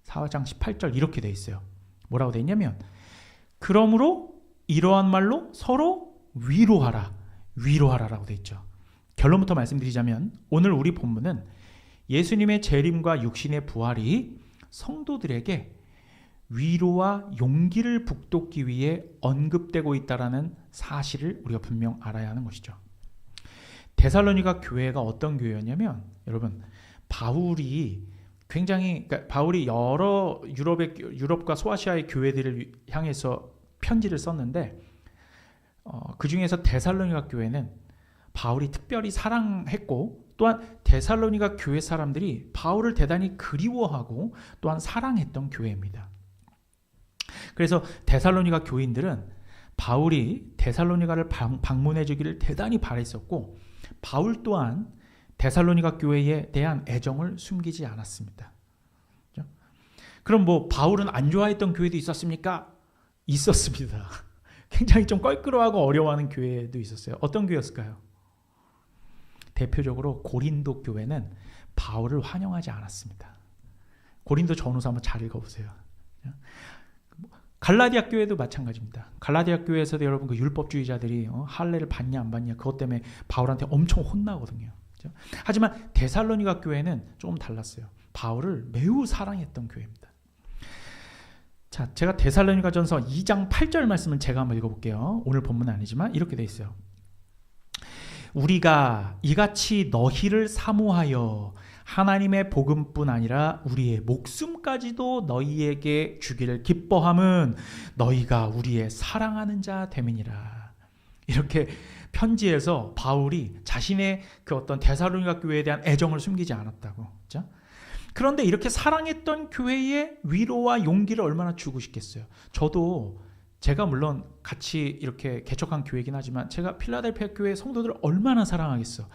4장 18절 이렇게 돼 있어요. 뭐라고 돼 있냐면 그러므로 이러한 말로 서로 위로하라라고 돼 있죠. 결론부터 말씀드리자면 오늘 우리 본문은 예수님의 재림과 육신의 부활이 성도들에게 위로와 용기를 북돋기 위해 언급되고 있다는 사실을 우리가 분명 알아야 하는 것이죠. 데살로니가 교회가 어떤 교회였냐면 여러분 바울이 바울이 여러 유럽과 소아시아의 교회들을 향해서 편지를 썼는데 그 중에서 데살로니가 교회는 바울이 특별히 사랑했고 또한 데살로니가 교회 사람들이 바울을 대단히 그리워하고 또한 사랑했던 교회입니다. 그래서 데살로니가 교인들은 바울이 데살로니가를 방문해 주기를 대단히 바랬었고 바울 또한 데살로니가 교회에 대한 애정을 숨기지 않았습니다. 그럼 바울은 안 좋아했던 교회도 있었습니까? 있었습니다. 굉장히 좀 껄끄러워하고 어려워하는 교회도 있었어요. 어떤 교회였을까요? 대표적으로 고린도 교회는 바울을 환영하지 않았습니다. 고린도 전후서 한번 잘 읽어보세요. 갈라디아 교회도 마찬가지입니다. 갈라디아 교회에서도 여러분 그 율법주의자들이 할례를 받냐 안 받냐 그것 때문에 바울한테 엄청 혼나거든요. 그렇죠? 하지만 데살로니가 교회는 조금 달랐어요. 바울을 매우 사랑했던 교회입니다. 자, 제가 데살로니가전서 2장 8절 말씀을 제가 한번 읽어볼게요. 오늘 본문은 아니지만 이렇게 돼 있어요. 우리가 이같이 너희를 사모하여 하나님의 복음뿐 아니라 우리의 목숨까지도 너희에게 주기를 기뻐함은 너희가 우리의 사랑하는 자 됨이니라. 이렇게 편지에서 바울이 자신의 그 어떤 데살로니가 교회에 대한 애정을 숨기지 않았다고. 그렇죠? 그런데 이렇게 사랑했던 교회에 위로와 용기를 얼마나 주고 싶겠어요. 저도 제가 물론 같이 이렇게 개척한 교회이긴 하지만 제가 필라델피아 교회 성도들을 얼마나 사랑하겠어.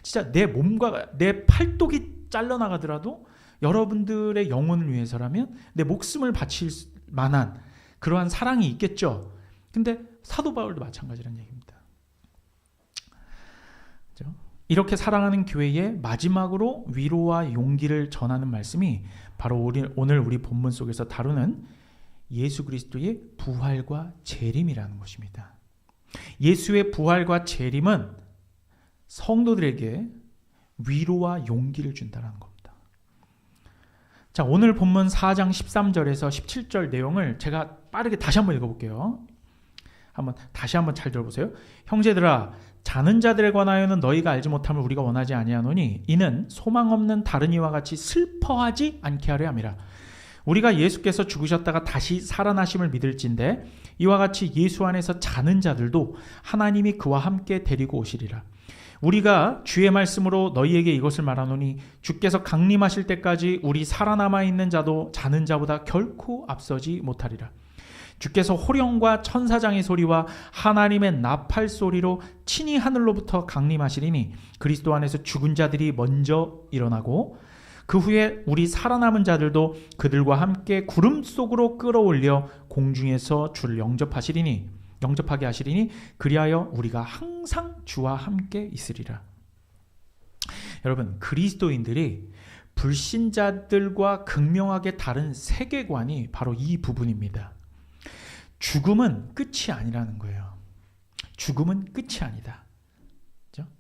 진짜 내 몸과 내 팔뚝이 잘려나가더라도 여러분들의 영혼을 위해서라면 내 목숨을 바칠 만한 그러한 사랑이 있겠죠. 근데 사도 바울도 마찬가지라는 얘기입니다. 그렇죠? 이렇게 사랑하는 교회에 마지막으로 위로와 용기를 전하는 말씀이 바로 오늘 우리 본문 속에서 다루는 예수 그리스도의 부활과 재림이라는 것입니다. 예수의 부활과 재림은 성도들에게 위로와 용기를 준다는 겁니다. 자, 오늘 본문 4장 13절에서 17절 내용을 제가 빠르게 다시 한번 읽어볼게요. 다시 한번 잘 들어보세요. 형제들아, 자는 자들에 관하여는 너희가 알지 못함을 우리가 원하지 아니하노니 이는 소망 없는 다른 이와 같이 슬퍼하지 않게 하려 함이라. 우리가 예수께서 죽으셨다가 다시 살아나심을 믿을진대 이와 같이 예수 안에서 자는 자들도 하나님이 그와 함께 데리고 오시리라. 우리가 주의 말씀으로 너희에게 이것을 말하노니 주께서 강림하실 때까지 우리 살아남아 있는 자도 자는 자보다 결코 앞서지 못하리라. 주께서 호령과 천사장의 소리와 하나님의 나팔 소리로 친히 하늘로부터 강림하시리니 그리스도 안에서 죽은 자들이 먼저 일어나고 그 후에 우리 살아남은 자들도 그들과 함께 구름 속으로 끌어올려 공중에서 주를 영접하게 하시리니 그리하여 우리가 항상 주와 함께 있으리라. 여러분, 그리스도인들이 불신자들과 극명하게 다른 세계관이 바로 이 부분입니다. 죽음은 끝이 아니라는 거예요. 죽음은 끝이 아니다. 그렇죠?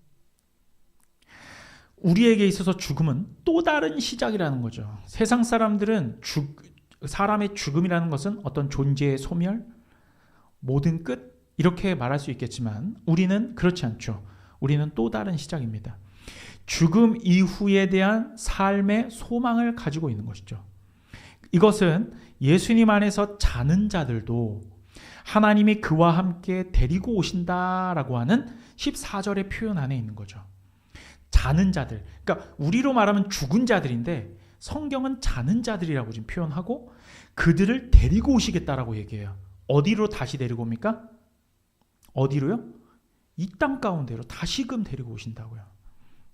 우리에게 있어서 죽음은 또 다른 시작이라는 거죠. 세상 사람들은 사람의 죽음이라는 것은 어떤 존재의 소멸, 모든 끝 이렇게 말할 수 있겠지만 우리는 그렇지 않죠. 우리는 또 다른 시작입니다. 죽음 이후에 대한 삶의 소망을 가지고 있는 것이죠. 이것은 예수님 안에서 자는 자들도 하나님이 그와 함께 데리고 오신다라고 하는 14절의 표현 안에 있는 거죠. 자는 자들, 그러니까 우리로 말하면 죽은 자들인데 성경은 자는 자들이라고 지금 표현하고 그들을 데리고 오시겠다라고 얘기해요. 어디로 다시 데리고 옵니까? 어디로요? 이 땅 가운데로 다시금 데리고 오신다고요.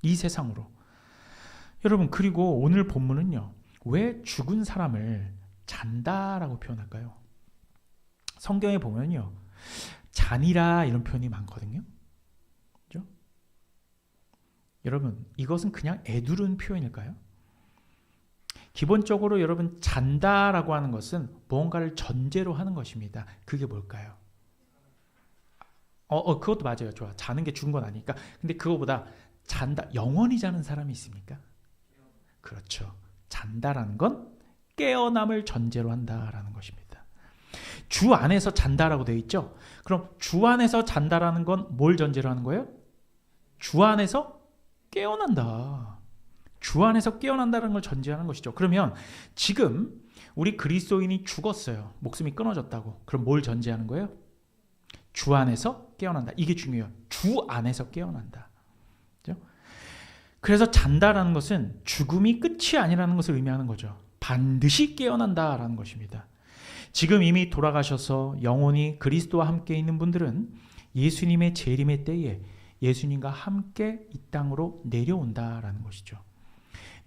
이 세상으로. 여러분, 그리고 오늘 본문은요. 왜 죽은 사람을 잔다라고 표현할까요? 성경에 보면요. 잔이라 이런 표현이 많거든요. 그렇죠? 여러분, 이것은 그냥 애두른 표현일까요? 기본적으로 여러분 잔다라고 하는 것은 무언가를 전제로 하는 것입니다. 그게 뭘까요? 그것도 맞아요. 좋아. 자는 게 죽은 건 아니니까. 근데 그거보다 잔다, 영원히 자는 사람이 있습니까? 그렇죠. 잔다라는 건 깨어남을 전제로 한다라는 것입니다. 주 안에서 잔다라고 되어 있죠. 그럼 주 안에서 잔다라는 건 뭘 전제로 하는 거예요? 주 안에서 깨어난다. 주 안에서 깨어난다는 걸 전제하는 것이죠. 그러면 지금 우리 그리스도인이 죽었어요. 목숨이 끊어졌다고. 그럼 뭘 전제하는 거예요? 주 안에서 깨어난다. 이게 중요해요. 주 안에서 깨어난다. 그렇죠? 그래서 잔다라는 것은 죽음이 끝이 아니라는 것을 의미하는 거죠. 반드시 깨어난다라는 것입니다. 지금 이미 돌아가셔서 영원히 그리스도와 함께 있는 분들은 예수님의 재림의 때에 예수님과 함께 이 땅으로 내려온다라는 것이죠.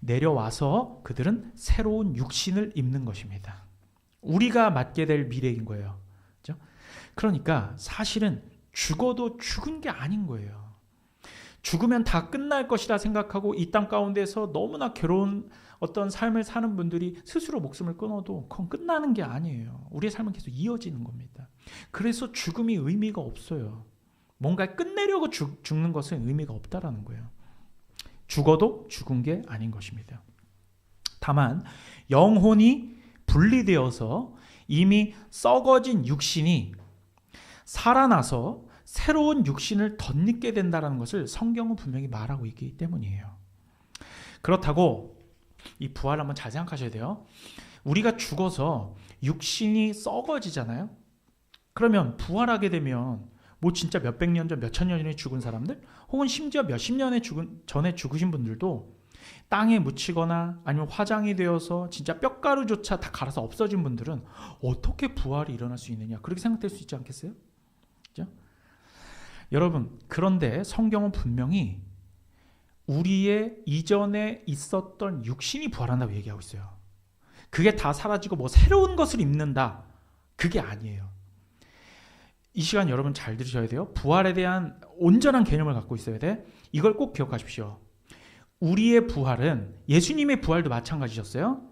내려와서 그들은 새로운 육신을 입는 것입니다. 우리가 맞게 될 미래인 거예요. 그렇죠? 그러니까 사실은 죽어도 죽은 게 아닌 거예요. 죽으면 다 끝날 것이라 생각하고 이 땅 가운데서 너무나 괴로운 어떤 삶을 사는 분들이 스스로 목숨을 끊어도 그건 끝나는 게 아니에요. 우리의 삶은 계속 이어지는 겁니다. 그래서 죽음이 의미가 없어요. 뭔가 끝내려고 죽는 것은 의미가 없다라는 거예요. 죽어도 죽은 게 아닌 것입니다. 다만 영혼이 분리되어서 이미 썩어진 육신이 살아나서 새로운 육신을 덧입게 된다는 것을 성경은 분명히 말하고 있기 때문이에요. 그렇다고 이 부활을 한번 잘 생각하셔야 돼요. 우리가 죽어서 육신이 썩어지잖아요. 그러면 부활하게 되면 뭐 진짜 몇백 년 전, 몇천 년 전에 죽은 사람들 혹은 심지어 몇십 년에 전에 죽으신 분들도 땅에 묻히거나 아니면 화장이 되어서 진짜 뼈가루조차 다 갈아서 없어진 분들은 어떻게 부활이 일어날 수 있느냐, 그렇게 생각될 수 있지 않겠어요? 그렇죠? 여러분, 그런데 성경은 분명히 우리의 이전에 있었던 육신이 부활한다고 얘기하고 있어요. 그게 다 사라지고 뭐 새로운 것을 입는다, 그게 아니에요. 이 시간 여러분 잘 들으셔야 돼요. 부활에 대한 온전한 개념을 갖고 있어야 돼. 이걸 꼭 기억하십시오. 우리의 부활은 예수님의 부활도 마찬가지셨어요.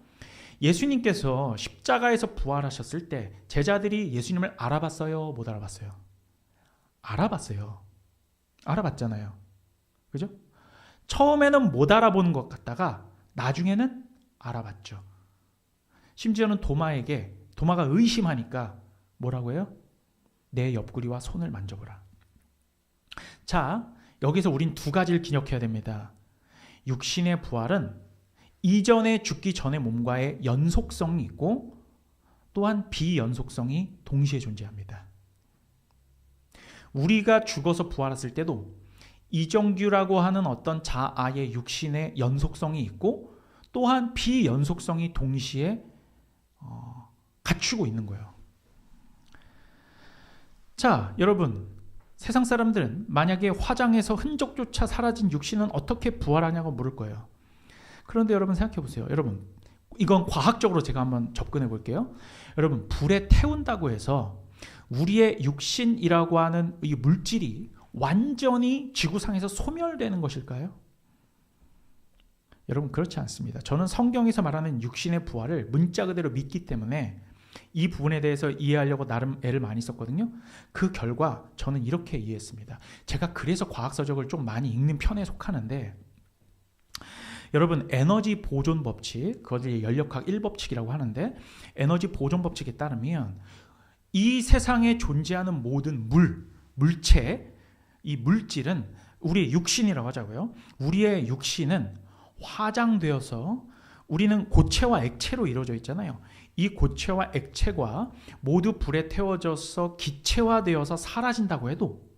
예수님께서 십자가에서 부활하셨을 때 제자들이 예수님을 알아봤어요? 못 알아봤어요? 알아봤어요. 알아봤잖아요. 그죠? 처음에는 못 알아보는 것 같다가 나중에는 알아봤죠. 심지어는 도마가 의심하니까 뭐라고 해요? 내 옆구리와 손을 만져보라. 자, 여기서 우린 두 가지를 기억해야 됩니다. 육신의 부활은 이전에 죽기 전의 몸과의 연속성이 있고 또한 비연속성이 동시에 존재합니다. 우리가 죽어서 부활했을 때도 이정규라고 하는 어떤 자아의 육신의 연속성이 있고 또한 비연속성이 동시에 갖추고 있는 거예요. 자, 여러분, 세상 사람들은 만약에 화장에서 흔적조차 사라진 육신은 어떻게 부활하냐고 물을 거예요. 그런데 여러분 생각해 보세요. 여러분, 이건 과학적으로 제가 한번 접근해 볼게요. 여러분, 불에 태운다고 해서 우리의 육신이라고 하는 이 물질이 완전히 지구상에서 소멸되는 것일까요? 여러분, 그렇지 않습니다. 저는 성경에서 말하는 육신의 부활을 문자 그대로 믿기 때문에 이 부분에 대해서 이해하려고 나름 애를 많이 썼거든요. 그 결과 저는 이렇게 이해했습니다. 제가 그래서 과학서적을 좀 많이 읽는 편에 속하는데, 여러분, 에너지 보존 법칙, 그것을 연력학 1법칙이라고 하는데, 에너지 보존 법칙에 따르면 이 세상에 존재하는 모든 물체, 이 물질은 우리의 육신이라고 하자고요. 우리의 육신은 화장되어서 우리는 고체와 액체로 이루어져 있잖아요. 이 고체와 액체가 모두 불에 태워져서 기체화되어서 사라진다고 해도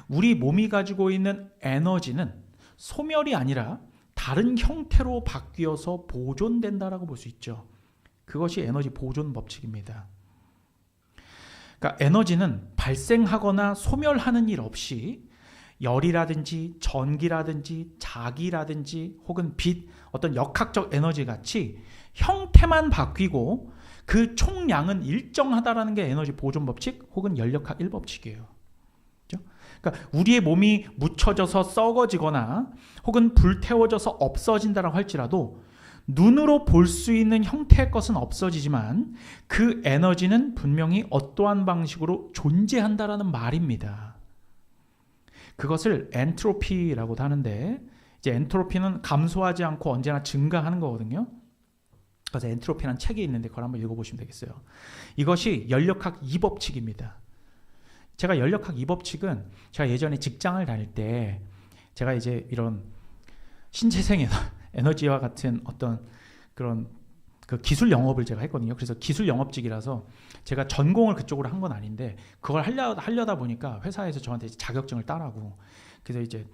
우리 몸이 가지고 있는 에너지는 소멸이 아니라 다른 형태로 바뀌어서 보존된다라고 볼 수 있죠. 그것이 에너지 보존 법칙입니다. 그러니까 에너지는 발생하거나 소멸하는 일 없이 열이라든지 전기라든지 자기라든지 혹은 빛, 어떤 역학적 에너지 같이 형태만 바뀌고 그 총량은 일정하다라는 게 에너지 보존 법칙 혹은 연력학 1법칙이에요. 그렇죠? 그러니까 우리의 몸이 묻혀져서 썩어지거나 혹은 불태워져서 없어진다라고 할지라도 눈으로 볼 수 있는 형태의 것은 없어지지만 그 에너지는 분명히 어떠한 방식으로 존재한다라는 말입니다. 그것을 엔트로피라고도 하는데, 이제 엔트로피는 감소하지 않고 언제나 증가하는 거거든요. 그래서 엔트로피라는 책이 있는데 그걸 한번 읽어보시면 되겠어요. 이것이 연력학 2법칙입니다. 제가 연력학 2법칙은 제가 예전에 직장을 다닐 때 제가 이제 이런 신재생 에너지와 같은 어떤 그런 그 기술 영업을 제가 했거든요. 그래서 기술 영업직이라서 제가 전공을 그쪽으로 한 건 아닌데 그걸 하려다 보니까 회사에서 저한테 자격증을 따라고, 그래서 이제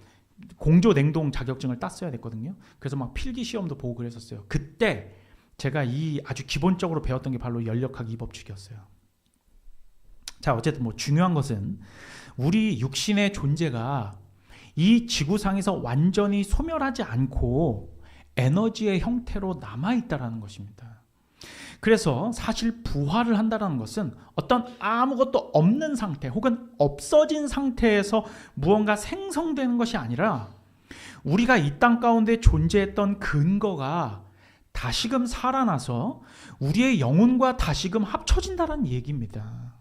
공조 냉동 자격증을 땄어야 됐거든요. 그래서 막 필기 시험도 보고 그랬었어요. 그때 제가 이 아주 기본적으로 배웠던 게 바로 연력학 2법칙이었어요. 자, 어쨌든 뭐 중요한 것은 우리 육신의 존재가 이 지구상에서 완전히 소멸하지 않고 에너지의 형태로 남아있다라는 것입니다. 그래서 사실 부활을 한다는 것은 어떤 아무것도 없는 상태 혹은 없어진 상태에서 무언가 생성되는 것이 아니라 우리가 이 땅 가운데 존재했던 근거가 다시금 살아나서 우리의 영혼과 다시금 합쳐진다는 얘기입니다.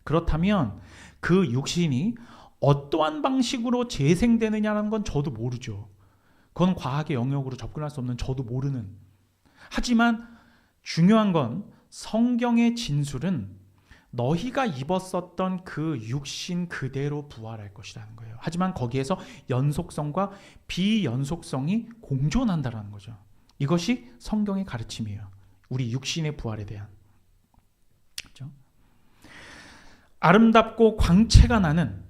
그렇다면 그 육신이 어떠한 방식으로 재생되느냐는 건 저도 모르죠. 그건 과학의 영역으로 접근할 수 없는 저도 모르는. 하지만 중요한 건 성경의 진술은 너희가 입었었던 그 육신 그대로 부활할 것이라는 거예요. 하지만 거기에서 연속성과 비연속성이 공존한다는 거죠. 이것이 성경의 가르침이에요. 우리 육신의 부활에 대한. 그렇죠? 아름답고 광채가 나는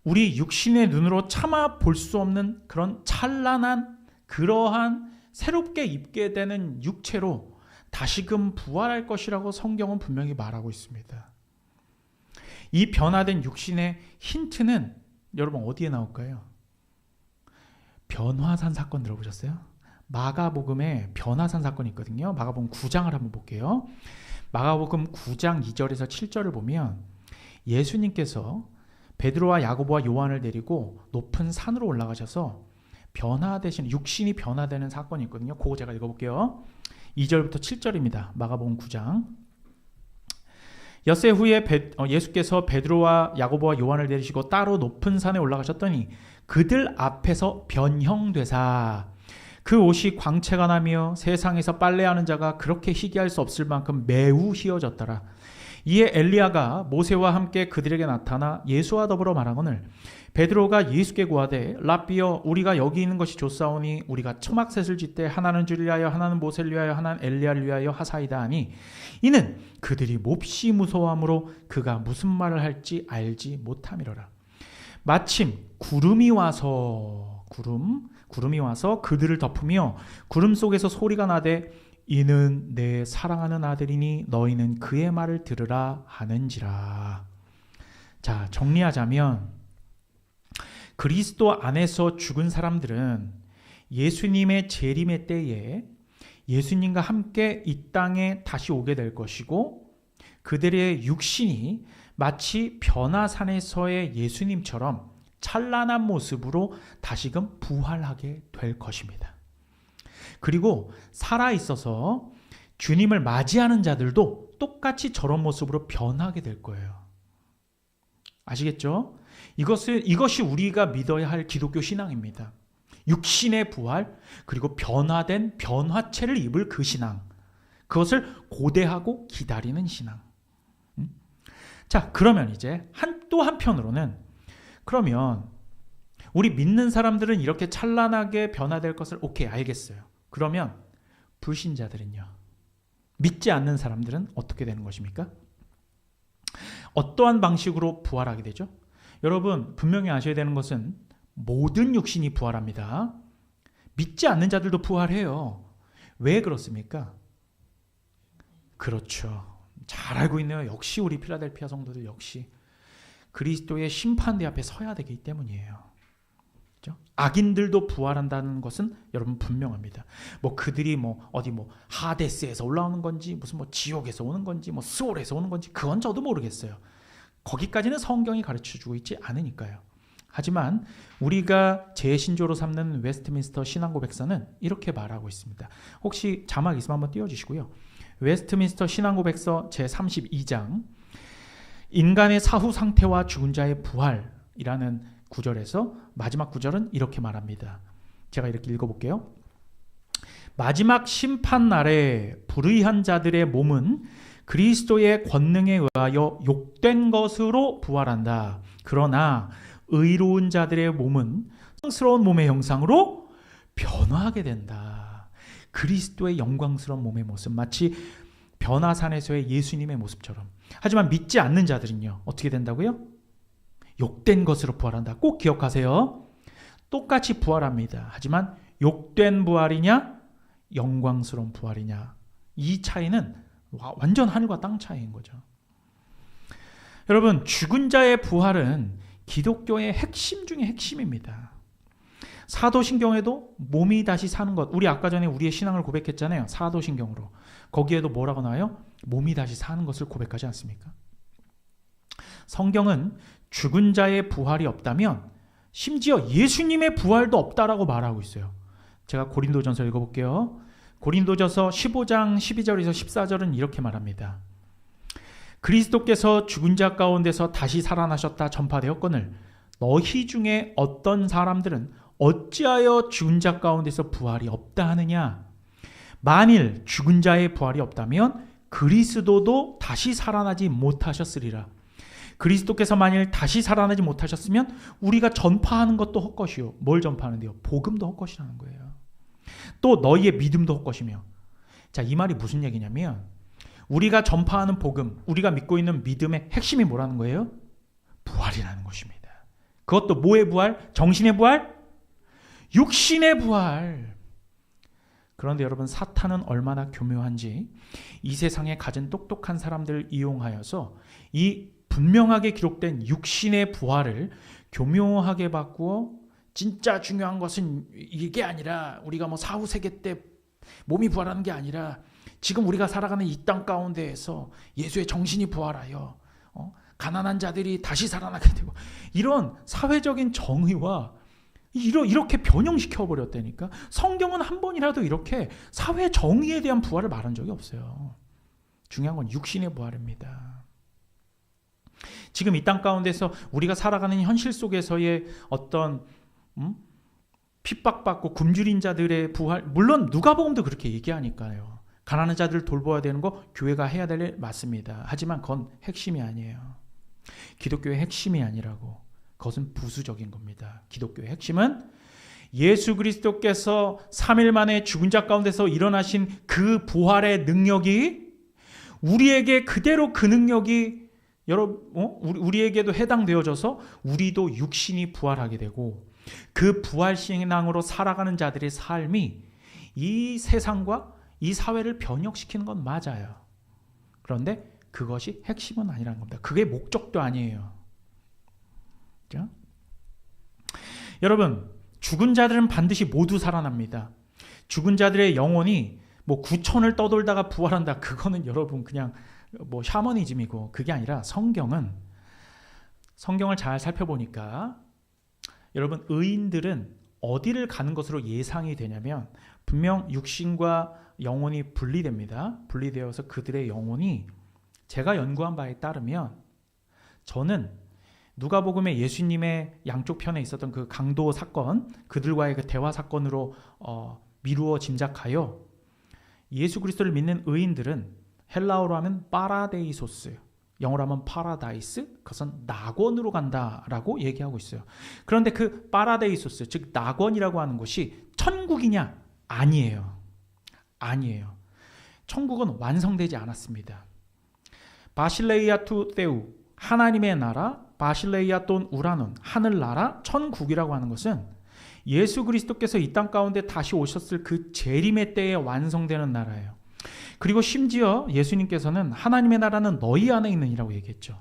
우리 육신의 눈으로 차마 볼 수 없는 그런 찬란한 그러한 새롭게 입게 되는 육체로 다시금 부활할 것이라고 성경은 분명히 말하고 있습니다. 이 변화된 육신의 힌트는 여러분 어디에 나올까요? 변화산 사건 들어보셨어요? 마가복음에 변화산 사건이 있거든요. 마가복음 9장을 한번 볼게요. 마가복음 9장 2절에서 7절을 보면 예수님께서 베드로와 야고보와 요한을 데리고 높은 산으로 올라가셔서 변화되신 육신이 변화되는 사건이 있거든요. 그거 제가 읽어볼게요. 2절부터 7절입니다. 마가복음 9장. 엿새 후에 예수께서 베드로와 야고보와 요한을 데리시고 따로 높은 산에 올라가셨더니 그들 앞에서 변형되사 그 옷이 광채가 나며 세상에서 빨래하는 자가 그렇게 희귀할 수 없을 만큼 매우 희어졌더라. 이에 엘리야가 모세와 함께 그들에게 나타나 예수와 더불어 말하거늘 베드로가 예수께 구하되 랍비여 우리가 여기 있는 것이 좋사오니 우리가 초막셋을 짓되 하나는 주를 위하여 하나는 모세를 위하여 하나는 엘리야를 위하여 하사이다 하니 이는 그들이 몹시 무서워하므로 그가 무슨 말을 할지 알지 못함이로라. 마침 구름이 와서 그들을 덮으며 구름 속에서 소리가 나되 이는 내 사랑하는 아들이니 너희는 그의 말을 들으라 하는지라. 자, 정리하자면 그리스도 안에서 죽은 사람들은 예수님의 재림의 때에 예수님과 함께 이 땅에 다시 오게 될 것이고 그들의 육신이 마치 변화산에서의 예수님처럼 찬란한 모습으로 다시금 부활하게 될 것입니다. 그리고 살아있어서 주님을 맞이하는 자들도 똑같이 저런 모습으로 변하게 될 거예요. 아시겠죠? 이것이 우리가 믿어야 할 기독교 신앙입니다. 육신의 부활, 그리고 변화된 변화체를 입을 그 신앙. 그것을 고대하고 기다리는 신앙. 자, 그러면 이제 또 한편으로는 그러면 우리 믿는 사람들은 이렇게 찬란하게 변화될 것을 오케이, 알겠어요. 그러면 불신자들은요? 믿지 않는 사람들은 어떻게 되는 것입니까? 어떠한 방식으로 부활하게 되죠? 여러분 분명히 아셔야 되는 것은 모든 육신이 부활합니다. 믿지 않는 자들도 부활해요. 왜 그렇습니까? 그렇죠. 잘 알고 있네요. 역시 우리 필라델피아 성도들 역시 그리스도의 심판대 앞에 서야 되기 때문이에요. 그렇죠? 악인들도 부활한다는 것은 여러분 분명합니다. 그들이 어디 하데스에서 올라오는 건지 무슨 지옥에서 오는 건지 스올에서 오는 건지 그건 저도 모르겠어요. 거기까지는 성경이 가르쳐주고 있지 않으니까요. 하지만 우리가 제 신조로 삼는 웨스트민스터 신앙고백서는 이렇게 말하고 있습니다. 혹시 자막 있으면 한번 띄워주시고요. 웨스트민스터 신앙고백서 제32장 인간의 사후 상태와 죽은 자의 부활이라는 구절에서 마지막 구절은 이렇게 말합니다. 제가 이렇게 읽어볼게요. 마지막 심판날에 불의한 자들의 몸은 그리스도의 권능에 의하여 욕된 것으로 부활한다. 그러나 의로운 자들의 몸은 영광스러운 몸의 형상으로 변화하게 된다. 그리스도의 영광스러운 몸의 모습, 마치 변화산에서의 예수님의 모습처럼. 하지만 믿지 않는 자들은요, 어떻게 된다고요? 욕된 것으로 부활한다. 꼭 기억하세요. 똑같이 부활합니다. 하지만 욕된 부활이냐, 영광스러운 부활이냐, 이 차이는 완전 하늘과 땅 차이인 거죠. 여러분, 죽은 자의 부활은 기독교의 핵심 중에 핵심입니다. 사도신경에도 몸이 다시 사는 것, 우리 아까 전에 우리의 신앙을 고백했잖아요. 사도신경으로. 거기에도 뭐라고 나와요? 몸이 다시 사는 것을 고백하지 않습니까? 성경은 죽은 자의 부활이 없다면 심지어 예수님의 부활도 없다라고 말하고 있어요. 제가 고린도전서 읽어볼게요. 고린도전서 15장 12절에서 14절은 이렇게 말합니다. 그리스도께서 죽은 자 가운데서 다시 살아나셨다 전파되었거늘 너희 중에 어떤 사람들은 어찌하여 죽은 자 가운데서 부활이 없다 하느냐. 만일 죽은 자의 부활이 없다면 그리스도도 다시 살아나지 못하셨으리라. 그리스도께서 만일 다시 살아나지 못하셨으면 우리가 전파하는 것도 헛것이요. 뭘 전파하는데요? 복음도 헛것이라는 거예요. 또 너희의 믿음도 헛것이며. 자, 이 말이 무슨 얘기냐면 우리가 전파하는 복음, 우리가 믿고 있는 믿음의 핵심이 뭐라는 거예요? 부활이라는 것입니다. 그것도 뭐의 부활? 정신의 부활? 육신의 부활. 그런데 여러분, 사탄은 얼마나 교묘한지 이 세상에 가진 똑똑한 사람들을 이용하여서 이 분명하게 기록된 육신의 부활을 교묘하게 바꾸어 진짜 중요한 것은 이게 아니라 우리가 뭐 사후 세계 때 몸이 부활하는 게 아니라 지금 우리가 살아가는 이 땅 가운데에서 예수의 정신이 부활하여 가난한 자들이 다시 살아나게 되고, 이런 사회적인 정의와 이렇게 변형시켜 버렸다니까. 성경은 한 번이라도 이렇게 사회 정의에 대한 부활을 말한 적이 없어요. 중요한 건 육신의 부활입니다. 지금 이 땅 가운데서 우리가 살아가는 현실 속에서의 어떤 핍박받고 굶주린 자들의 부활, 물론 누가복음도 그렇게 얘기하니까요. 가난한 자들을 돌보아야 되는 거 교회가 해야 될 일 맞습니다. 하지만 그건 핵심이 아니에요. 기독교의 핵심이 아니라고. 그것은 부수적인 겁니다. 기독교의 핵심은 예수 그리스도께서 3일 만에 죽은 자 가운데서 일어나신 그 부활의 능력이 우리에게 그대로 그 능력이 우리에게도 해당되어져서 우리도 육신이 부활하게 되고 그 부활신앙으로 살아가는 자들의 삶이 이 세상과 이 사회를 변혁시키는 건 맞아요. 그런데 그것이 핵심은 아니라는 겁니다. 그게 목적도 아니에요. 그렇죠? 여러분, 죽은 자들은 반드시 모두 살아납니다. 죽은 자들의 영혼이 뭐 9천을 떠돌다가 부활한다. 그거는 여러분 그냥 뭐 샤머니즘이고, 그게 아니라 성경을 잘 살펴보니까 여러분, 의인들은 어디를 가는 것으로 예상이 되냐면 분명 육신과 영혼이 분리됩니다. 분리되어서 그들의 영혼이, 제가 연구한 바에 따르면, 저는 누가복음의 예수님의 양쪽 편에 있었던 그 강도 사건, 그들과의 그 대화 사건으로 미루어 짐작하여 예수 그리스도를 믿는 의인들은 헬라어로 하면 파라데이소스, 영어로 하면 파라다이스, 그것은 낙원으로 간다라고 얘기하고 있어요. 그런데 그 파라데이소스, 즉 낙원이라고 하는 곳이 천국이냐? 아니에요. 아니에요. 천국은 완성되지 않았습니다. 바실레이아 투 테우, 하나님의 나라, 바실레이아 돈 우라논, 하늘나라, 천국이라고 하는 것은 예수 그리스도께서 이 땅 가운데 다시 오셨을 그 재림의 때에 완성되는 나라예요. 그리고 심지어 예수님께서는 하나님의 나라는 너희 안에 있느니라고 얘기했죠.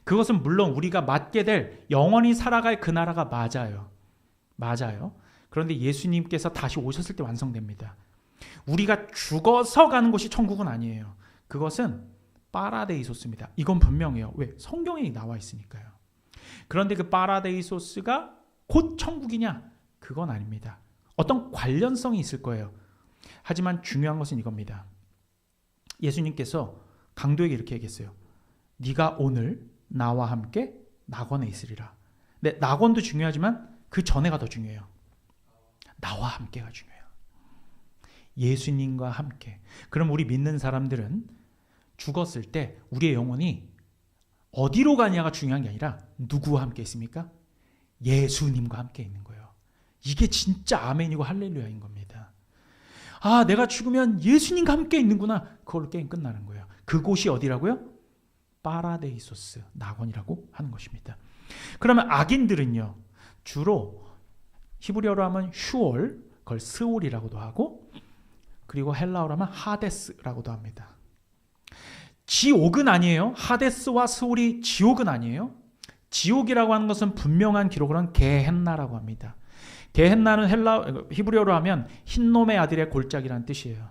그것은 물론 우리가 맞게 될 영원히 살아갈 그 나라가 맞아요. 맞아요. 그런데 예수님께서 다시 오셨을 때 완성됩니다. 우리가 죽어서 가는 곳이 천국은 아니에요. 그것은 파라데이소스입니다. 이건 분명해요. 왜? 성경에 나와 있으니까요. 그런데 그 파라데이소스가 곧 천국이냐? 그건 아닙니다. 어떤 관련성이 있을 거예요. 하지만 중요한 것은 이겁니다. 예수님께서 강도에게 이렇게 얘기했어요. 네가 오늘 나와 함께 낙원에 있으리라. 근데 낙원도 중요하지만 그 전에가 더 중요해요. 나와 함께가 중요해요. 예수님과 함께. 그럼 우리 믿는 사람들은 죽었을 때 우리의 영혼이 어디로 가냐가 중요한 게 아니라 누구와 함께 있습니까? 예수님과 함께 있는 거예요. 이게 진짜 아멘이고 할렐루야인 겁니다. 아, 내가 죽으면 예수님과 함께 있는구나. 그걸로 게임 끝나는 거예요. 그곳이 어디라고요? 파라데이소스, 낙원이라고 하는 것입니다. 그러면 악인들은요, 주로 히브리어로 하면 슈올, 그걸 스올이라고도 하고, 그리고 헬라어로 하면 하데스라고도 합니다. 지옥은 아니에요. 하데스와 스올이 지옥은 아니에요. 지옥이라고 하는 것은 분명한 기록으로는 게헨나라고 합니다. 게헨나는 히브리어로 하면 흰놈의 아들의 골짜기라는 뜻이에요.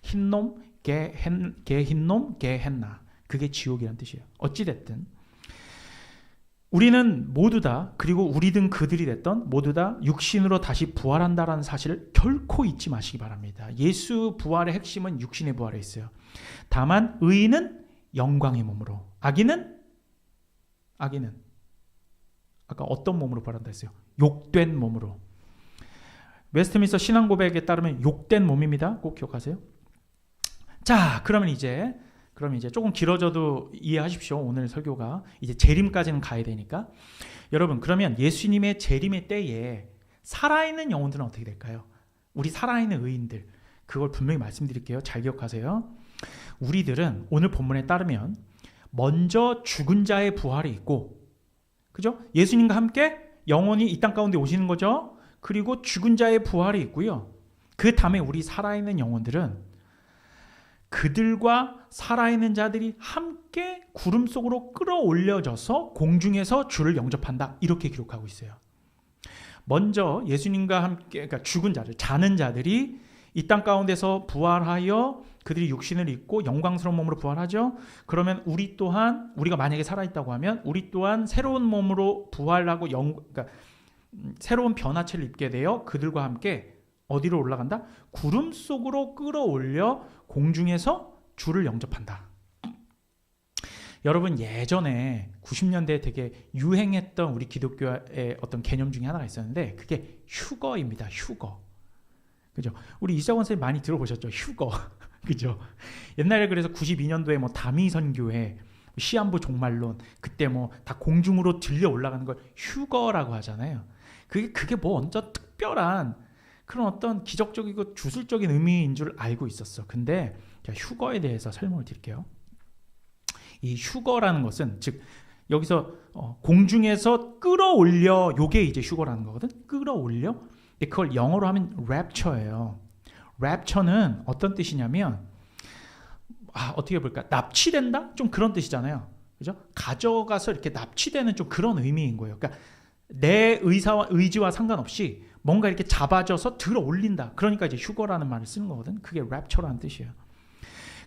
흰놈, 게흰놈, 게헨나. 그게 지옥이라는 뜻이에요. 어찌됐든 우리는 모두 다, 그리고 우리든 그들이 됐던 모두 다 육신으로 다시 부활한다라는 사실을 결코 잊지 마시기 바랍니다. 예수 부활의 핵심은 육신의 부활에 있어요. 다만 의인은 영광의 몸으로, 악인은 아까 어떤 몸으로 부활한다 했어요? 욕된 몸으로. 웨스트민스터 신앙고백에 따르면 욕된 몸입니다. 꼭 기억하세요. 자, 그럼 이제 조금 길어져도 이해하십시오. 오늘 설교가 이제 재림까지는 가야 되니까. 여러분, 그러면 예수님의 재림의 때에 살아있는 영혼들은 어떻게 될까요? 우리 살아있는 의인들, 그걸 분명히 말씀드릴게요. 잘 기억하세요. 우리들은 오늘 본문에 따르면 먼저 죽은 자의 부활이 있고, 그죠? 예수님과 함께 영혼이 이 땅 가운데 오시는 거죠. 그리고 죽은 자의 부활이 있고요. 그 다음에 우리 살아있는 영혼들은 그들과 살아있는 자들이 함께 구름 속으로 끌어올려져서 공중에서 주를 영접한다. 이렇게 기록하고 있어요. 먼저 예수님과 함께, 그러니까 죽은 자들, 자는 자들이 이 땅 가운데서 부활하여 그들이 육신을 입고 영광스러운 몸으로 부활하죠. 그러면 우리 또한, 우리가 만약에 살아있다고 하면 우리 또한 새로운 몸으로 부활하고 그러니까 새로운 변화체를 입게 되어 그들과 함께 어디로 올라간다? 구름 속으로 끌어올려 공중에서 주를 영접한다. 여러분, 예전에 90년대에 되게 유행했던 우리 기독교의 어떤 개념 중에 하나가 있었는데 그게 휴거입니다. 휴거. 그죠? 우리 이자원 선생님 많이 들어보셨죠? 휴거. 그죠? 옛날에 그래서 92년도에 뭐 다미선교회, 시한부 종말론, 그때 뭐 다 공중으로 들려 올라가는 걸 휴거라고 하잖아요. 그게 뭐 완전 특별한 그런 어떤 기적적이고 주술적인 의미인 줄 알고 있었어. 근데 제가 휴거에 대해서 설명을 드릴게요. 이 휴거라는 것은, 즉 여기서 공중에서 끌어올려, 요게 이제 휴거라는 거거든. 끌어올려. 근데 그걸 영어로 하면 rapture예요. rapture는 어떤 뜻이냐면 어떻게 볼까? 납치된다? 좀 그런 뜻이잖아요. 그죠? 가져가서 이렇게 납치되는 좀 그런 의미인 거예요. 그러니까 내 의지와 상관없이 뭔가 이렇게 잡아줘서 들어 올린다. 그러니까 이제 휴거라는 말을 쓰는 거거든. 그게 rapture라는 뜻이에요.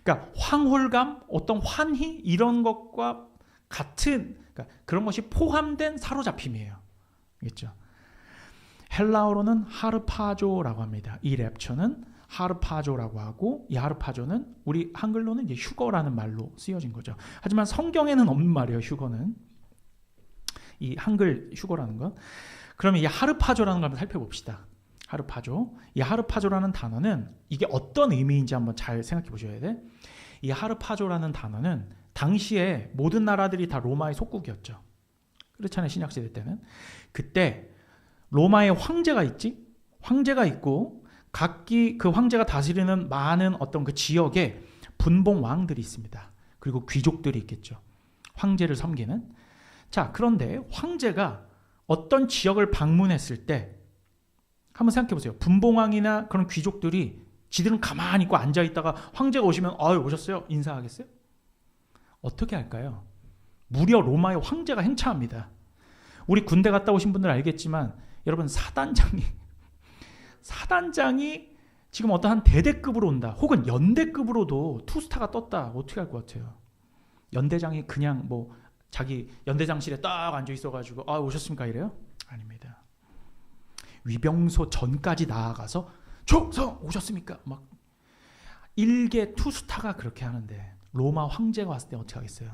그러니까 황홀감, 어떤 환희 이런 것과 같은, 그러니까 그런 것이 포함된 사로잡힘이에요. 알겠죠? 헬라어로는 하르파조라고 합니다. 이 랩처는 하르파조라고 하고, 이 하르파조는 우리 한글로는 이제 휴거라는 말로 쓰여진 거죠. 하지만 성경에는 없는 말이에요. 휴거는, 이 한글 휴거라는 건. 그러면 이 하르파조라는 걸 한번 살펴봅시다. 하르파조. 이 하르파조라는 단어는 이게 어떤 의미인지 한번 잘 생각해 보셔야 돼. 이 하르파조라는 단어는 당시에 모든 나라들이 다 로마의 속국이었죠. 그렇잖아요. 신약시대 때는. 그때 로마의 황제가 있지? 황제가 있고 각기 그 황제가 다스리는 많은 어떤 그 지역에 분봉 왕들이 있습니다. 그리고 귀족들이 있겠죠. 황제를 섬기는. 자, 그런데 황제가 어떤 지역을 방문했을 때 한번 생각해 보세요. 분봉왕이나 그런 귀족들이 지들은 가만히 있고 앉아 있다가 황제가 오시면 오셨어요? 인사하겠어요? 어떻게 할까요? 무려 로마의 황제가 행차합니다. 우리 군대 갔다 오신 분들 알겠지만 여러분, 사단장이 지금 어떤 한 대대급으로 온다. 혹은 연대급으로도 투스타가 떴다. 어떻게 할 것 같아요? 연대장이 그냥 뭐 자기 연대장실에 딱 앉아 있어가지고 오셨습니까? 이래요? 아닙니다. 위병소 전까지 나아가서 조성 오셨습니까? 막 일개 투스타가 그렇게 하는데 로마 황제가 왔을 때 어떻게 하겠어요?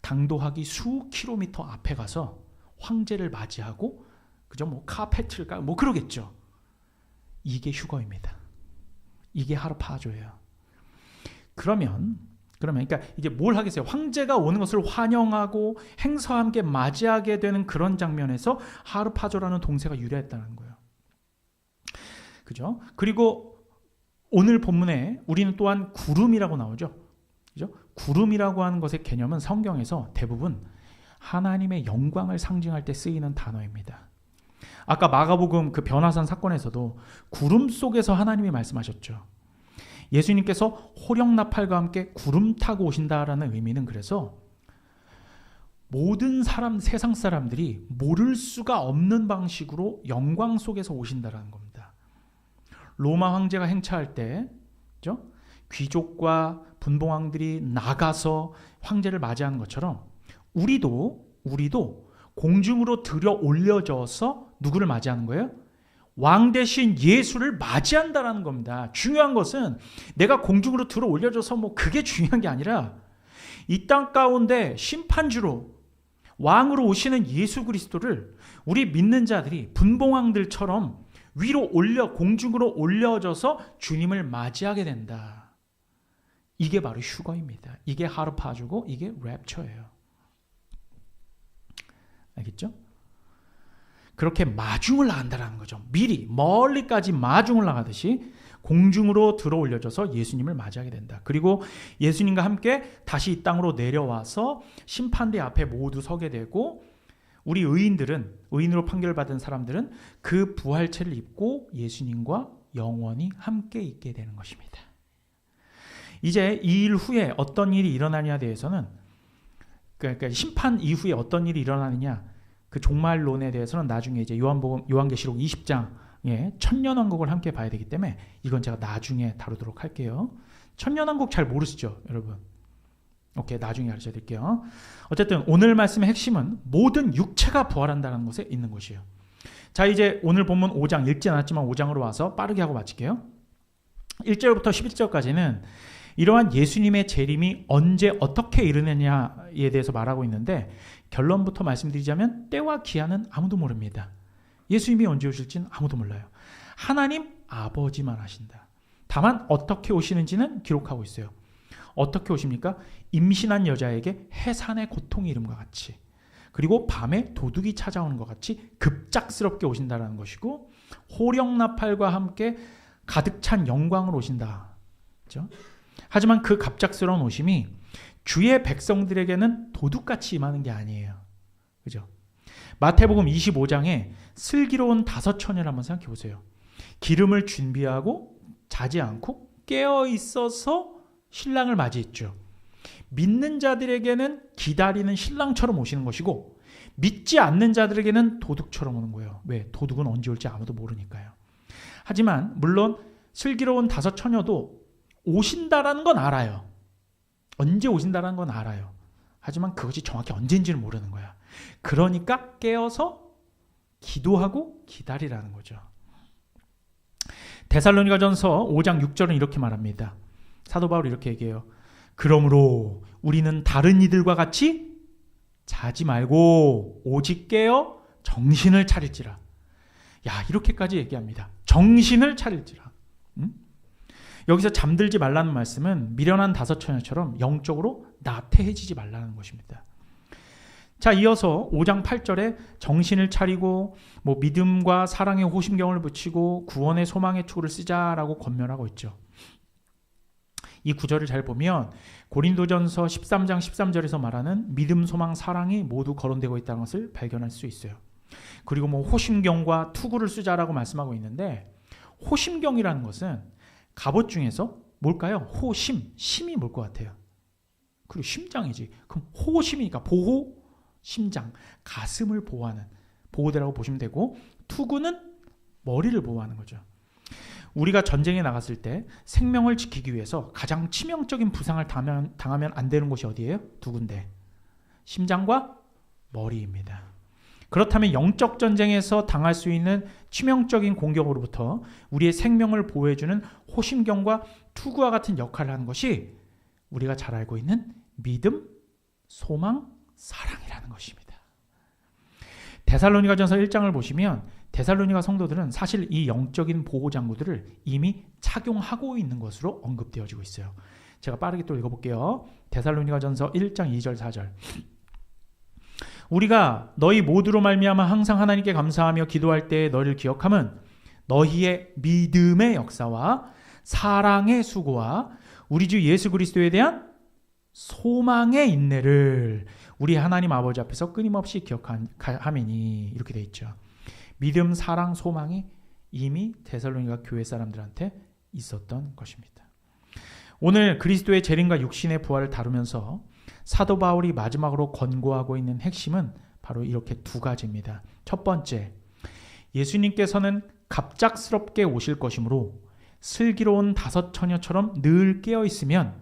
당도하기 수 킬로미터 앞에 가서 황제를 맞이하고, 그죠? 뭐 카페트를 깔고 뭐 그러겠죠. 이게 휴거입니다. 이게 하르파조예요. 그러면 그러니까 이제 뭘 하겠어요? 황제가 오는 것을 환영하고 행사와 함께 맞이하게 되는 그런 장면에서 하르파조라는 동사가 유래했다는 거예요. 그죠? 그리고 오늘 본문에 우리는 또한 구름이라고 나오죠. 그죠? 구름이라고 하는 것의 개념은 성경에서 대부분 하나님의 영광을 상징할 때 쓰이는 단어입니다. 아까 마가복음 그 변화산 사건에서도 구름 속에서 하나님이 말씀하셨죠. 예수님께서 호령나팔과 함께 구름 타고 오신다라는 의미는 그래서 모든 세상 사람들이 모를 수가 없는 방식으로 영광 속에서 오신다라는 겁니다. 로마 황제가 행차할 때, 그죠? 귀족과 분봉왕들이 나가서 황제를 맞이하는 것처럼 우리도 우리도 공중으로 들어 올려져서 누구를 맞이하는 거예요? 왕 대신 예수를 맞이한다라는 겁니다. 중요한 것은 내가 공중으로 들어 올려져서 그게 중요한 게 아니라 이 땅 가운데 심판주로 왕으로 오시는 예수 그리스도를 우리 믿는 자들이 분봉왕들처럼 위로 공중으로 올려져서 주님을 맞이하게 된다. 이게 바로 휴거입니다. 이게 하르파주고 이게 랩처예요. 알겠죠? 그렇게 마중을 나간다는 거죠. 미리 멀리까지 마중을 나가듯이 공중으로 들어 올려져서 예수님을 맞이하게 된다. 그리고 예수님과 함께 다시 이 땅으로 내려와서 심판대 앞에 모두 서게 되고 우리 의인으로 판결받은 사람들은 그 부활체를 입고 예수님과 영원히 함께 있게 되는 것입니다. 이제 이 일 후에 어떤 일이 일어나냐에 대해서는 그러니까 심판 이후에 어떤 일이 일어나느냐 그 종말론에 대해서는 나중에 이제 요한계시록 20장에 천년왕국을 함께 봐야 되기 때문에 이건 제가 나중에 다루도록 할게요. 천년왕국 잘 모르시죠, 여러분? 오케이, 나중에 가르쳐 드릴게요. 어쨌든 오늘 말씀의 핵심은 모든 육체가 부활한다는 것에 있는 것이에요. 자, 이제 오늘 본문 5장 읽지 않았지만 5장으로 와서 빠르게 하고 마칠게요. 1절부터 11절까지는 이러한 예수님의 재림이 언제 어떻게 이르느냐에 대해서 말하고 있는데 결론부터 말씀드리자면 때와 기한은 아무도 모릅니다. 예수님이 언제 오실지는 아무도 몰라요. 하나님 아버지만 아신다. 다만 어떻게 오시는지는 기록하고 있어요. 어떻게 오십니까? 임신한 여자에게 해산의 고통의 이름과 같이 그리고 밤에 도둑이 찾아오는 것 같이 급작스럽게 오신다라는 것이고 호령나팔과 함께 가득 찬 영광으로 오신다. 그렇죠? 하지만 그 갑작스러운 오심이 주의 백성들에게는 도둑같이 임하는 게 아니에요. 그죠? 마태복음 25장에 슬기로운 5처녀를 한번 생각해 보세요. 기름을 준비하고 자지 않고 깨어 있어서 신랑을 맞이했죠. 믿는 자들에게는 기다리는 신랑처럼 오시는 것이고 믿지 않는 자들에게는 도둑처럼 오는 거예요. 왜? 도둑은 언제 올지 아무도 모르니까요. 하지만 물론 슬기로운 5처녀도 오신다라는 건 알아요. 언제 오신다라는 건 알아요. 하지만 그것이 정확히 언제인지는 모르는 거야. 그러니까 깨어서 기도하고 기다리라는 거죠. 데살로니가전서 5장 6절은 이렇게 말합니다. 사도 바울이 이렇게 얘기해요. 그러므로 우리는 다른 이들과 같이 자지 말고 오직 깨어 정신을 차릴지라. 야, 이렇게까지 얘기합니다. 정신을 차릴지라. 여기서 잠들지 말라는 말씀은 미련한 5처녀처럼 영적으로 나태해지지 말라는 것입니다. 자, 이어서 5장 8절에 정신을 차리고 믿음과 사랑의 호심경을 붙이고 구원의 소망의 투구를 쓰자라고 권면하고 있죠. 이 구절을 잘 보면 고린도전서 13장 13절에서 말하는 믿음, 소망, 사랑이 모두 거론되고 있다는 것을 발견할 수 있어요. 그리고 호심경과 투구를 쓰자라고 말씀하고 있는데 호심경이라는 것은 갑옷 중에서 뭘까요? 호심, 심이 뭘 것 같아요? 그리고 심장이지. 그럼 호심이니까 보호, 심장, 가슴을 보호하는 보호대라고 보시면 되고 투구는 머리를 보호하는 거죠. 우리가 전쟁에 나갔을 때 생명을 지키기 위해서 가장 치명적인 부상을 당하면 안 되는 곳이 어디예요? 두 군데. 심장과 머리입니다. 그렇다면 영적 전쟁에서 당할 수 있는 치명적인 공격으로부터 우리의 생명을 보호해주는 호심경과 투구와 같은 역할을 하는 것이 우리가 잘 알고 있는 믿음, 소망, 사랑이라는 것입니다. 데살로니가전서 1장을 보시면 데살로니가 성도들은 사실 이 영적인 보호장구들을 이미 착용하고 있는 것으로 언급되어지고 있어요. 제가 빠르게 또 읽어볼게요. 데살로니가전서 1장 2절 4절 우리가 너희 모두로 말미암아 항상 하나님께 감사하며 기도할 때 너희를 기억함은 너희의 믿음의 역사와 사랑의 수고와 우리 주 예수 그리스도에 대한 소망의 인내를 우리 하나님 아버지 앞에서 끊임없이 기억하매니 이렇게 되어 있죠. 믿음, 사랑, 소망이 이미 데살로니가 교회 사람들한테 있었던 것입니다. 오늘 그리스도의 재림과 육신의 부활을 다루면서 사도 바울이 마지막으로 권고하고 있는 핵심은 바로 이렇게 두 가지입니다. 첫 번째, 예수님께서는 갑작스럽게 오실 것이므로 슬기로운 5처녀처럼 늘 깨어 있으면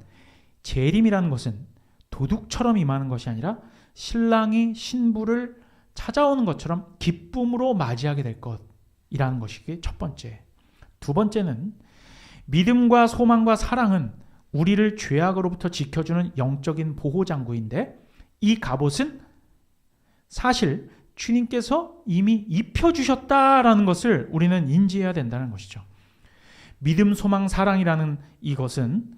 재림이라는 것은 도둑처럼 임하는 것이 아니라 신랑이 신부를 찾아오는 것처럼 기쁨으로 맞이하게 될 것이라는 것이 첫 번째. 두 번째는 믿음과 소망과 사랑은 우리를 죄악으로부터 지켜주는 영적인 보호장구인데 이 갑옷은 사실 주님께서 이미 입혀주셨다라는 것을 우리는 인지해야 된다는 것이죠. 믿음, 소망, 사랑이라는 이것은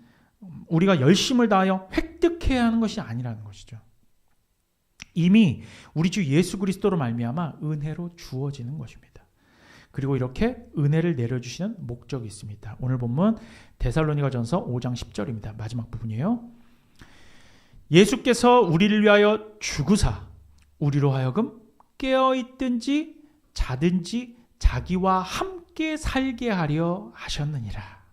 우리가 열심을 다하여 획득해야 하는 것이 아니라는 것이죠. 이미 우리 주 예수 그리스도로 말미암아 은혜로 주어지는 것입니다. 그리고 이렇게 은혜를 내려주시는 목적이 있습니다. 오늘 본문 데살로니가전서 5장 10절입니다. 마지막 부분이에요. 예수께서 우리를 위하여 죽으사 우리로 하여금 깨어있든지 자든지 자기와 함께 살게 하려 하셨느니라.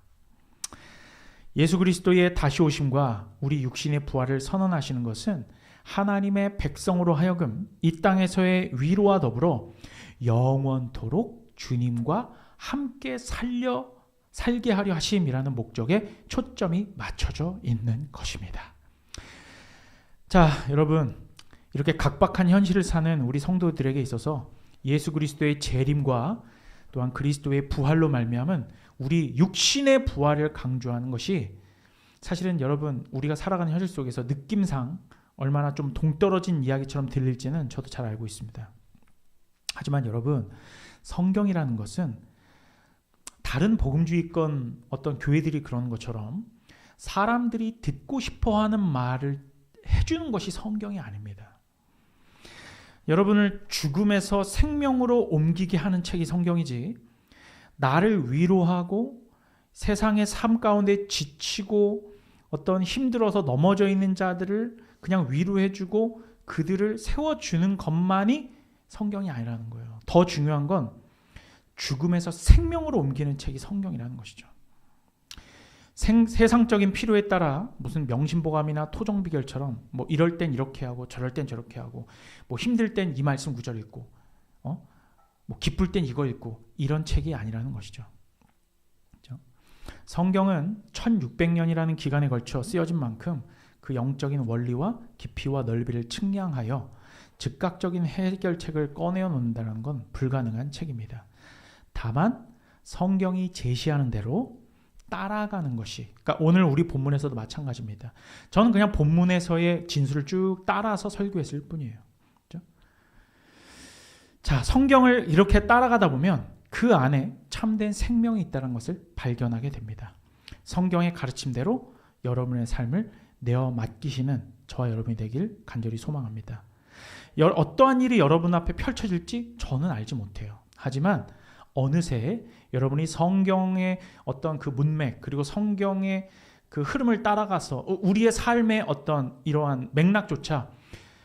예수 그리스도의 다시 오심과 우리 육신의 부활을 선언하시는 것은 하나님의 백성으로 하여금 이 땅에서의 위로와 더불어 영원토록 주님과 함께 살게 하려 하심이라는 목적에 초점이 맞춰져 있는 것입니다. 자, 여러분, 이렇게 각박한 현실을 사는 우리 성도들에게 있어서 예수 그리스도의 재림과 또한 그리스도의 부활로 말미암은 우리 육신의 부활을 강조하는 것이 사실은 여러분 우리가 살아가는 현실 속에서 느낌상 얼마나 좀 동떨어진 이야기처럼 들릴지는 저도 잘 알고 있습니다. 하지만 여러분, 성경이라는 것은 다른 복음주의권 어떤 교회들이 그러는 것처럼 사람들이 듣고 싶어하는 말을 해주는 것이 성경이 아닙니다. 여러분을 죽음에서 생명으로 옮기게 하는 책이 성경이지, 나를 위로하고 세상의 삶 가운데 지치고 어떤 힘들어서 넘어져 있는 자들을 그냥 위로해주고 그들을 세워주는 것만이 성경이 아니라는 거예요. 더 중요한 건 죽음에서 생명으로 옮기는 책이 성경이라는 것이죠. 세상적인 필요에 따라 무슨 명심보감이나 토종비결처럼 뭐 이럴 땐 이렇게 하고 저럴 땐 저렇게 하고 뭐 힘들 땐 이 말씀 구절 읽고 뭐 기쁠 땐 이거 읽고 이런 책이 아니라는 것이죠. 그렇죠? 성경은 1600년이라는 기간에 걸쳐 쓰여진 만큼 그 영적인 원리와 깊이와 넓이를 측량하여 즉각적인 해결책을 꺼내어 놓는다는 건 불가능한 책입니다. 다만 성경이 제시하는 대로 따라가는 것이, 그러니까 오늘 우리 본문에서도 마찬가지입니다. 저는 그냥 본문에서의 진술을 쭉 따라서 설교했을 뿐이에요. 그렇죠? 자, 성경을 이렇게 따라가다 보면 그 안에 참된 생명이 있다는 것을 발견하게 됩니다. 성경의 가르침대로 여러분의 삶을 내어 맡기시는 저와 여러분이 되길 간절히 소망합니다. 어떠한 일이 여러분 앞에 펼쳐질지 저는 알지 못해요. 하지만 어느새 여러분이 성경의 어떤 그 문맥 그리고 성경의 그 흐름을 따라가서 우리의 삶의 어떤 이러한 맥락조차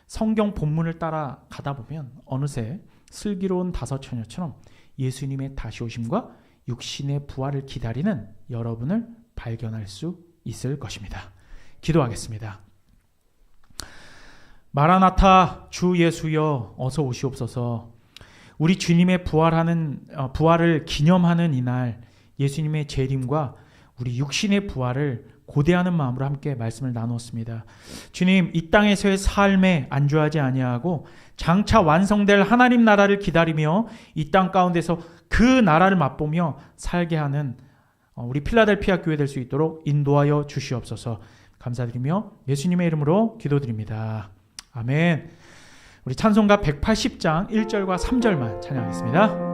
성경 본문을 따라가다 보면 어느새 슬기로운 다섯 처녀처럼 예수님의 다시 오심과 육신의 부활을 기다리는 여러분을 발견할 수 있을 것입니다. 기도하겠습니다. 마라나타, 주 예수여 어서 오시옵소서. 우리 주님의 부활을 기념하는 이날 예수님의 재림과 우리 육신의 부활을 고대하는 마음으로 함께 말씀을 나누었습니다. 주님, 이 땅에서의 삶에 안주하지 아니하고 장차 완성될 하나님 나라를 기다리며 이 땅 가운데서 그 나라를 맛보며 살게 하는 우리 필라델피아 교회 될 수 있도록 인도하여 주시옵소서. 감사드리며 예수님의 이름으로 기도드립니다. 아멘. 우리 찬송가 180장 1절과 3절만 찬양하겠습니다.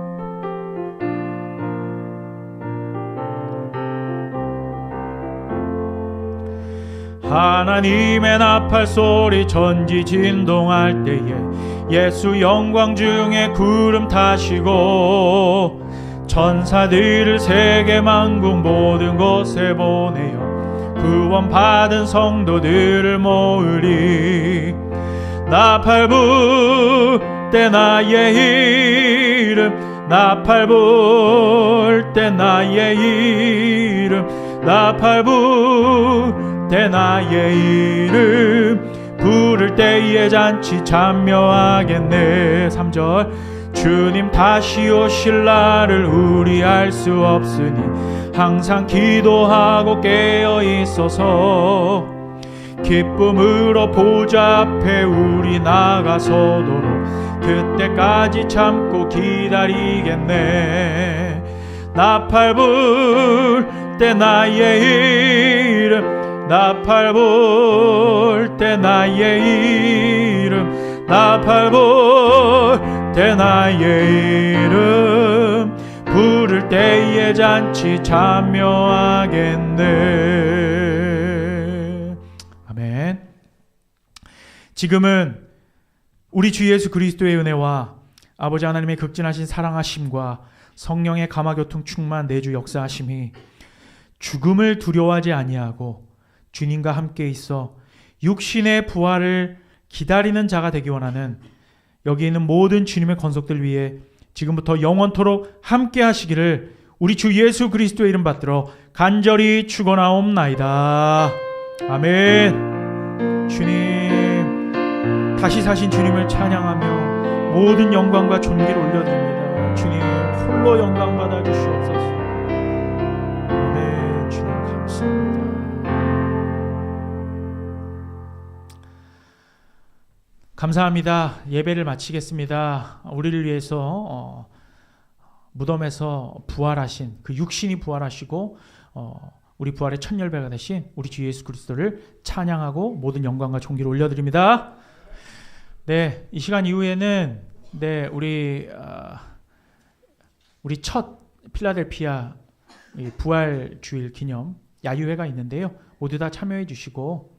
하나님의 나팔 소리 전지 진동할 때에 예수 영광 중에 구름 타시고 천사들을 세계 만국 모든 곳에 보내어 구원 받은 성도들을 모으리. 나팔 불 때 나의 이름, 나팔 불 때 나의 이름, 나팔 불 때 나의 이름, 부를 때에 잔치 참여하겠네. 3절 주님 다시 오실 날을 우리 알 수 없으니 항상 기도하고 깨어 있어서 기쁨으로 보좌 앞에 우리 나가서도록 그때까지 참고 기다리겠네. 나팔 불 때 나의 이름, 나팔 불 때 나의 이름, 나팔 불 때 나의 이름 부를 때에 잔치 참여하겠네. 아멘. 지금은 우리 주 예수 그리스도의 은혜와 아버지 하나님의 극진하신 사랑하심과 성령의 감화교통 충만 내주 역사하심이 죽음을 두려워하지 아니하고 주님과 함께 있어 육신의 부활을 기다리는 자가 되기 원하는 여기 있는 모든 주님의 권속들 위해 지금부터 영원토록 함께 하시기를 우리 주 예수 그리스도의 이름 받들어 간절히 축원하옵나이다. 아멘. 주님, 다시 사신 주님을 찬양하며 모든 영광과 존귀를 올려드립니다. 주님 홀로 영광 받아 주시옵소서. 아멘. 주님 감사합니다. 감사합니다. 예배를 마치겠습니다. 우리를 위해서 무덤에서 부활하신 그 육신이 부활하시고 우리 부활의 첫 열배가 되신 우리 주 예수 그리스도를 찬양하고 모든 영광과 존귀를 올려드립니다. 네, 이 시간 이후에는 네, 우리 첫 필라델피아 부활 주일 기념 야유회가 있는데요. 모두 다 참여해 주시고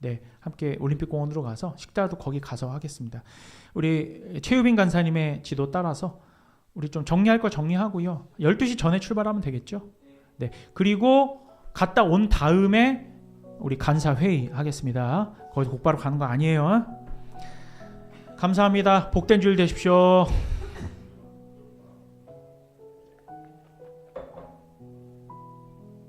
네, 함께 올림픽공원으로 가서 식사도 거기 가서 하겠습니다. 우리 최유빈 간사님의 지도 따라서 우리 좀 정리할 거 정리하고요. 12시 전에 출발하면 되겠죠? 네. 그리고 갔다 온 다음에 우리 간사 회의 하겠습니다. 거기서 곧바로 가는 거 아니에요. 감사합니다. 복된 주일 되십시오.